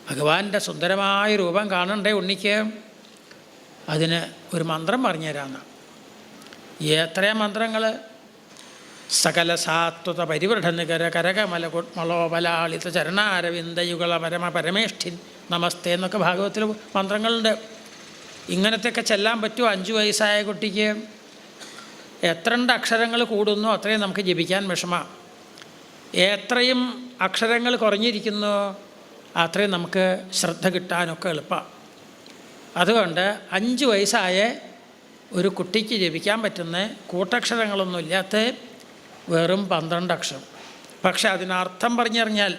ഭഗവാന്റെ സുന്ദരമായ രൂപം കാണണ്ടേ ഉണ്ണിക്ക്? അതിന് ഒരു മന്ത്രം പറഞ്ഞു തരാമെന്നാണ്. എത്രയാ മന്ത്രങ്ങൾ! സകല സാത്വത പരിവൃഢനികര കരകമലകുട്മളോബലാളിത ചരണാരവിന്ദയുഗള പരമ പരമേഷ്ഠിൻ നമസ്തേ എന്നൊക്കെ ഭാഗവത്തിൽ മന്ത്രങ്ങളുണ്ട്. ഇങ്ങനത്തെയൊക്കെ ചെല്ലാൻ പറ്റുമോ 5 വയസ്സായ കുട്ടിക്ക്? എത്രണ്ട് അക്ഷരങ്ങൾ കൂടുന്നോ അത്രയും നമുക്ക് ജപിക്കാൻ വിഷമമാണ്. എത്രയും അക്ഷരങ്ങൾ കുറഞ്ഞിരിക്കുന്നോ അത്രയും നമുക്ക് ശ്രദ്ധ കിട്ടാനൊക്കെ എളുപ്പമാണ്. അതുകൊണ്ട് 5 വയസ്സായ ഒരു കുട്ടിക്ക് ജപിക്കാൻ പറ്റുന്ന കൂട്ടക്ഷരങ്ങളൊന്നും ഇല്ലാത്ത വെറും 12 അക്ഷരം. പക്ഷെ അതിനർത്ഥം പറഞ്ഞറിഞ്ഞാൽ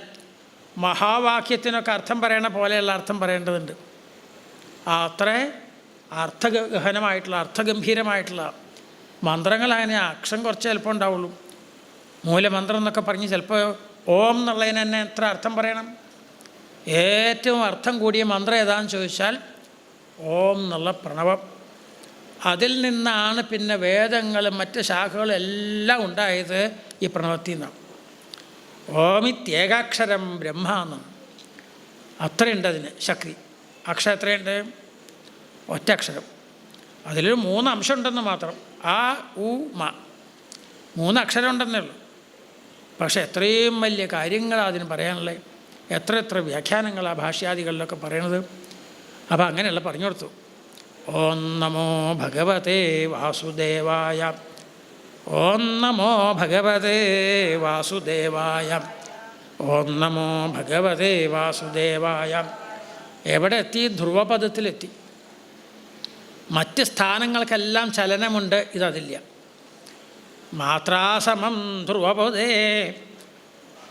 മഹാവാക്യത്തിനൊക്കെ അർത്ഥം പറയണ പോലെയുള്ള അർത്ഥം പറയേണ്ടതുണ്ട്. അത്ര അർത്ഥഗഹനമായിട്ടുള്ള അർത്ഥഗംഭീരമായിട്ടുള്ള മന്ത്രങ്ങൾ. അങ്ങനെ അക്ഷരം കുറച്ച് ചിലപ്പോൾ ഉണ്ടാവുള്ളൂ. മൂലമന്ത്രം എന്നൊക്കെ പറഞ്ഞ് ചിലപ്പോൾ ഓം എന്നുള്ളതിന് തന്നെ എത്ര അർത്ഥം പറയണം? ഏറ്റവും അർത്ഥം കൂടിയ മന്ത്രം ഏതാണെന്ന് ചോദിച്ചാൽ ഓം എന്നുള്ള പ്രണവം. അതിൽ നിന്നാണ് പിന്നെ വേദങ്ങളും മറ്റ് ശാഖകളും എല്ലാം ഉണ്ടായത് ഈ പ്രണവത്തിൽ നിന്നാണ്. ഓമിത്യേകാക്ഷരം ബ്രഹ്മാന്നും അത്രയുണ്ട് അതിന് ശക്തി. അക്ഷരം എത്രയുണ്ട്? ഒറ്റ അക്ഷരം. അതിലൊരു 3 അംശം ഉണ്ടെന്ന് മാത്രം. ആ ഉ മ 3 അക്ഷരം ഉണ്ടെന്നേ ഉള്ളൂ. പക്ഷേ എത്രയും വലിയ കാര്യങ്ങളാണ് അതിന് പറയാനുള്ളത്. എത്ര വ്യാഖ്യാനങ്ങളാണ് ഭാഷ്യാദികളിലൊക്കെ പറയണത്. അപ്പോൾ അങ്ങനെയുള്ള പറഞ്ഞു കൊടുത്തു. ഓം നമോ ഭഗവതേ വാസുദേവായ. ഓം നമോ ഭഗവതേ വാസുദേവായ. ഓം നമോ ഭഗവതേ വാസുദേവായ. എവിടെ എത്തി? ധ്രുവപദത്തിലെത്തി. മറ്റ് സ്ഥാനങ്ങൾക്കെല്ലാം ചലനമുണ്ട്, ഇതതില്ല. മാത്രാസമം ധ്രുവപദേ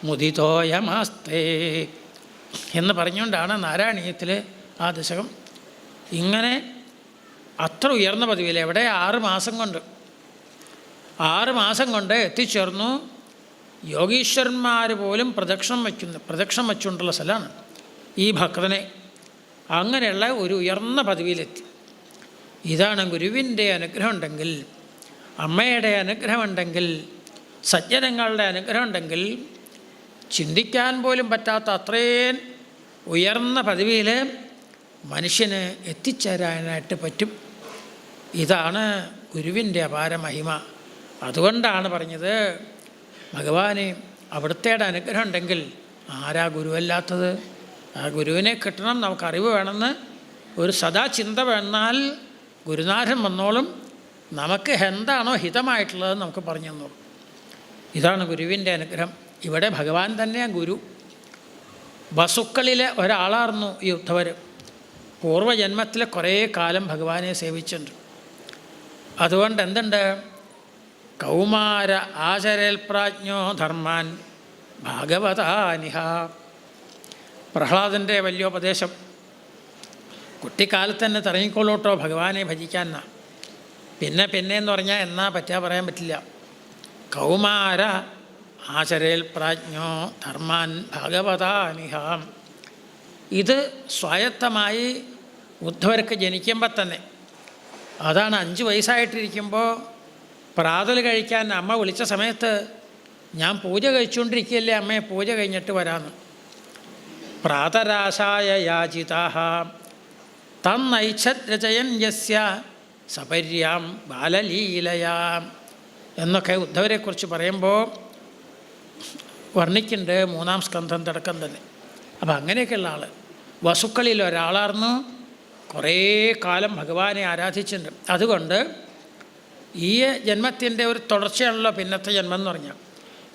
മുദിതോയമാസ്തേ എന്ന് പറഞ്ഞുകൊണ്ടാണ് നാരായണീയത്തിൽ ആ ദശകം. ഇങ്ങനെ അത്ര ഉയർന്ന പദവിയിൽ എവിടെ 6 മാസം കൊണ്ട് എത്തിച്ചേർന്നു. യോഗീശ്വരന്മാർ പോലും പ്രദക്ഷിണം വച്ചുകൊണ്ടുള്ള സ്ഥലമാണ് ഈ ഭക്തനെ. അങ്ങനെയുള്ള ഒരു ഉയർന്ന പദവിയിലെത്തി. ഇതാണ് ഗുരുവിൻ്റെ അനുഗ്രഹം ഉണ്ടെങ്കിൽ, അമ്മയുടെ അനുഗ്രഹം ഉണ്ടെങ്കിൽ, സജ്ജനങ്ങളുടെ അനുഗ്രഹം ഉണ്ടെങ്കിൽ ചിന്തിക്കാൻ പോലും പറ്റാത്ത അത്രയും ഉയർന്ന പദവിയിൽ മനുഷ്യന് എത്തിച്ചേരാനായിട്ട് പറ്റും. ഇതാണ് ഗുരുവിൻ്റെ അപാര മഹിമ. അതുകൊണ്ടാണ് പറഞ്ഞത്, ഭഗവാന് അവിടുത്തെ അനുഗ്രഹം ഉണ്ടെങ്കിൽ ആരാ ഗുരുവല്ലാത്തത്? ആ ഗുരുവിനെ കിട്ടണം, നമുക്കറിവ് വേണമെന്ന് ഒരു സദാ ചിന്ത വന്നാൽ ഗുരുനാഥൻ വന്നോളും. നമുക്ക് എന്താണോ ഹിതമായിട്ടുള്ളത് നമുക്ക് പറഞ്ഞു തന്നോളും. ഇതാണ് ഗുരുവിൻ്റെ അനുഗ്രഹം. ഇവിടെ ഭഗവാൻ തന്നെയാണ് ഗുരു. വസുക്കളിലെ ഒരാളായിരുന്നു ഈ ഉദ്ധവർ. പൂർവ്വജന്മത്തിലെ കുറേ കാലം ഭഗവാനെ സേവിച്ചിട്ടുണ്ട്. അതുകൊണ്ട് എന്തുണ്ട്? കൗമാര ആചരേൽ പ്രാജ്ഞോ ധർമാൻ ഭാഗവതാനിഹ. പ്രഹ്ലാദൻ്റെ വലിയോപദേശം. കുട്ടിക്കാലത്ത് തന്നെ തിറങ്ങിക്കൊള്ളൂട്ടോ ഭഗവാനെ ഭജിക്കാനാ. പിന്നെ എന്ന് പറഞ്ഞാൽ എന്നാ പറ്റാ പറയാൻ പറ്റില്ല. കൗമാര ആചരേൽ പ്രാജ്ഞോ ധർമാൻ ഭാഗവതാനിഹ. ഇത് സ്വായത്തമായി ഉദ്ധവർക്ക് ജനിക്കുമ്പോൾ തന്നെ, അതാണ് 5 വയസ്സായിട്ടിരിക്കുമ്പോൾ പ്രാതൽ കഴിക്കാൻ അമ്മ വിളിച്ച സമയത്ത് ഞാൻ പൂജ കഴിച്ചുകൊണ്ടിരിക്കുകയല്ലേ അമ്മയെ, പൂജ കഴിഞ്ഞിട്ട് വരാമെന്ന്. പ്രാതരാശായ യാചിതാഹ തന്നൈച്ഛദ്രചയൻ യസ്യ സപര്യാം ബാലലീലയാം എന്നൊക്കെ ഉദ്ധവരെക്കുറിച്ച് പറയുമ്പോൾ വർണ്ണിക്കുന്നുണ്ട് 3-ാം സ്കന്ധം തുടക്കം തന്നെ. അപ്പം അങ്ങനെയൊക്കെയുള്ള ആൾ വസുക്കളിൽ ഒരാളായിരുന്നു. കുറേ കാലം ഭഗവാനെ ആരാധിച്ചിട്ടുണ്ട്. അതുകൊണ്ട് ഈ ജന്മത്തിൻ്റെ ഒരു തുടർച്ചയാണല്ലോ പിന്നത്തെ ജന്മം എന്ന് പറഞ്ഞാൽ.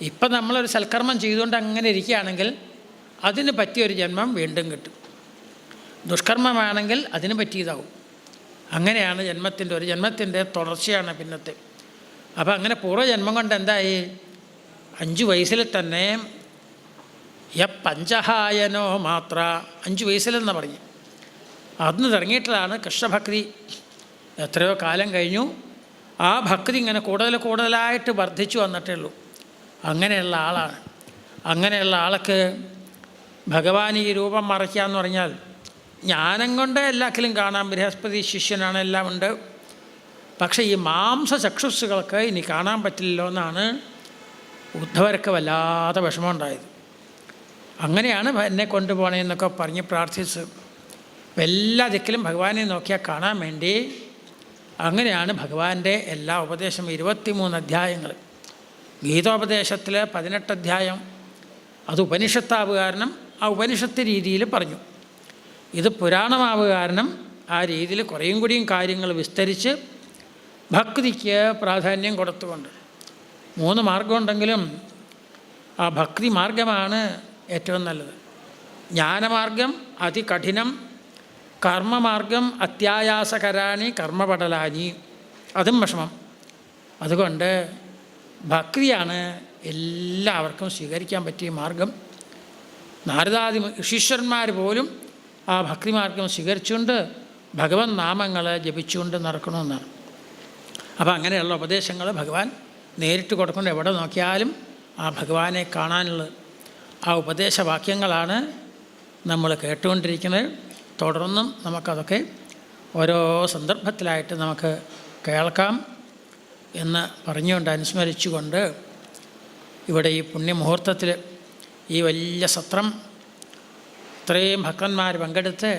ഇപ്പം നമ്മളൊരു സൽക്കർമ്മം ചെയ്തുകൊണ്ട് അങ്ങനെ ഇരിക്കുകയാണെങ്കിൽ അതിന് പറ്റിയൊരു ജന്മം വീണ്ടും കിട്ടും. ദുഷ്കർമ്മമാണെങ്കിൽ അതിന് പറ്റിയതാവും. അങ്ങനെയാണ് ഒരു ജന്മത്തിൻ്റെ തുടർച്ചയാണ് പിന്നത്തെ. അപ്പം അങ്ങനെ പൂർവ്വജന്മം കൊണ്ട് എന്തായി, 5 വയസ്സിൽ തന്നെ പഞ്ചഹായനോ മാത്ര, 5 വയസ്സിലെന്ന് പറഞ്ഞു. അന്ന് തുടങ്ങിയിട്ടാണ് കൃഷ്ണഭക്തി. എത്രയോ കാലം കഴിഞ്ഞു ആ ഭക്തി ഇങ്ങനെ കൂടുതലായിട്ട് വർദ്ധിച്ചു വന്നിട്ടേ ഉള്ളൂ. അങ്ങനെയുള്ള ആളാണ്. അങ്ങനെയുള്ള ആൾക്ക് ഭഗവാൻ ഈ രൂപം മറയ്ക്കുക എന്ന് പറഞ്ഞാൽ ജ്ഞാനം കൊണ്ട് എല്ലാത്തിലും കാണാം. ബൃഹസ്പതി ശിഷ്യനാണ്, എല്ലാം ഉണ്ട്. പക്ഷേ ഈ മാംസചക്ഷുസ്സുകൾക്ക് ഇനി കാണാൻ പറ്റില്ലല്ലോ എന്നാണ് ഉദ്ധവർക്ക് വല്ലാതെ വിഷമമുണ്ടായത്. അങ്ങനെയാണ് എന്നെ കൊണ്ടുപോകണമെന്നൊക്കെ പറഞ്ഞ് പ്രാർത്ഥിച്ച് എല്ലാ ദിക്കിലും ഭഗവാനെ നോക്കിയാൽ കാണാൻ വേണ്ടി. അങ്ങനെയാണ് ഭഗവാന്റെ എല്ലാ ഉപദേശം 23 അധ്യായങ്ങൾ. ഗീതോപദേശത്തിൽ 18 അധ്യായം. അത് ഉപനിഷത്താവുക കാരണം ആ ഉപനിഷത്ത് രീതിയിൽ പറഞ്ഞു. ഇത് പുരാണമാവുക കാരണം ആ രീതിയിൽ കുറേയും കൂടിയും കാര്യങ്ങൾ വിസ്തരിച്ച് ഭക്തിക്ക് പ്രാധാന്യം കൊടുത്തുകൊണ്ട് 3 മാർഗമുണ്ടെങ്കിലും ആ ഭക്തി മാർഗമാണ് ഏറ്റവും നല്ലത്. ജ്ഞാനമാർഗം അതികഠിനം, കർമ്മമാർഗം അത്യായാസകരാണി കർമ്മപടലാനി, അതും വിഷമം. അതുകൊണ്ട് ഭക്തിയാണ് എല്ലാവർക്കും സ്വീകരിക്കാൻ പറ്റിയ മാർഗം. നാരദാദി ഋഷീശ്വരന്മാർ പോലും ആ ഭക്തിമാർഗം സ്വീകരിച്ചുകൊണ്ട് ഭഗവൻ നാമങ്ങൾ ജപിച്ചുകൊണ്ട് നടക്കണമെന്നാണ്. അപ്പോൾ അങ്ങനെയുള്ള ഉപദേശങ്ങൾ ഭഗവാൻ നേരിട്ട് കൊടുക്കൊണ്ട് എവിടെ നോക്കിയാലും ആ ഭഗവാനെ കാണാനുള്ളത്. ആ ഉപദേശവാക്യങ്ങളാണ് നമ്മൾ കേട്ടുകൊണ്ടിരിക്കുന്നത്. തുടർന്നും നമുക്കതൊക്കെ ഓരോ സന്ദർഭത്തിലായിട്ട് നമുക്ക് കേൾക്കാം എന്ന് പറഞ്ഞുകൊണ്ട് അനുസ്മരിച്ചുകൊണ്ട് ഇവിടെ ഈ പുണ്യമുഹൂർത്തത്തിൽ ഈ വലിയ സത്രം ഇത്രയും ഭക്തന്മാർ പങ്കെടുത്ത്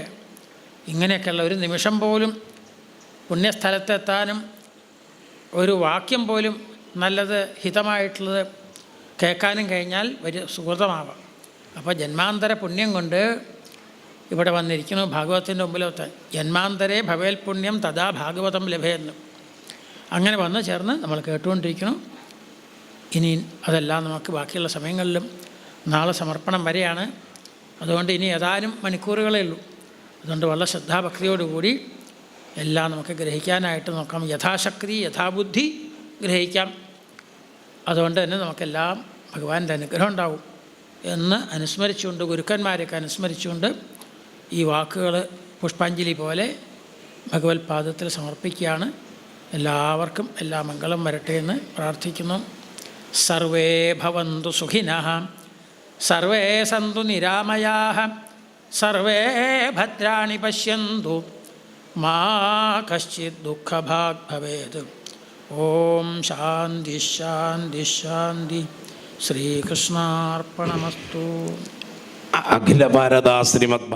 ഇങ്ങനെയൊക്കെയുള്ള ഒരു നിമിഷം പോലും പുണ്യസ്ഥലത്തെത്താനും ഒരു വാക്യം പോലും നല്ലത് ഹിതമായിട്ടുള്ളത് കേൾക്കാനും കഴിഞ്ഞാൽ വലിയ സുഹൃതമാവാം. അപ്പോൾ ജന്മാന്തര പുണ്യം കൊണ്ട് ഇവിടെ വന്നിരിക്കുന്നു ഭാഗവതത്തിൻ്റെ മുമ്പിലത്തെ. ജന്മാന്തരേ ഭവേൽ പുണ്യം തഥാ ഭാഗവതം ലഭയെന്ന്. അങ്ങനെ വന്നു ചേർന്ന് നമ്മൾ കേട്ടുകൊണ്ടിരിക്കണം. ഇനി അതെല്ലാം നമുക്ക് ബാക്കിയുള്ള സമയങ്ങളിലും, നാളെ സമർപ്പണം വരെയാണ്. അതുകൊണ്ട് ഇനി ഏതാനും മണിക്കൂറുകളേ ഉള്ളൂ. അതുകൊണ്ട് വളരെ ശ്രദ്ധാഭക്തിയോടുകൂടി എല്ലാം നമുക്ക് ഗ്രഹിക്കാനായിട്ട് നോക്കാം. യഥാശക്തി യഥാബുദ്ധി ഗ്രഹിക്കാം. അതുകൊണ്ട് തന്നെ നമുക്കെല്ലാം ഭഗവാന്റെ അനുഗ്രഹം ഉണ്ടാവും എന്ന് അനുസ്മരിച്ചുകൊണ്ട്, ഗുരുക്കന്മാരെയൊക്കെ അനുസ്മരിച്ചുകൊണ്ട് ഈ വാക്കുകൾ പുഷ്പാഞ്ജലി പോലെ ഭഗവത് പാദത്തിൽ സമർപ്പിക്കുകയാണ്. എല്ലാവർക്കും എല്ലാ മംഗളം വരട്ടെ എന്ന് പ്രാർത്ഥിക്കുന്നു. സർവേ ഭവന്തു സുഖിനഃ, സർവേ സന്തു നിരാമയാഃ, സർവേ ഭദ്രാണി പശ്യന്തു, മാ കശ്ചിത് ദുഃഖഭാഗ് ഭവേത്. ഓം ശാന്തി ശാന്തി ശാന്തി. ശ്രീകൃഷ്ണാർപ്പണമസ്തു.
അഖില ഭാരത ശ്രീമദ്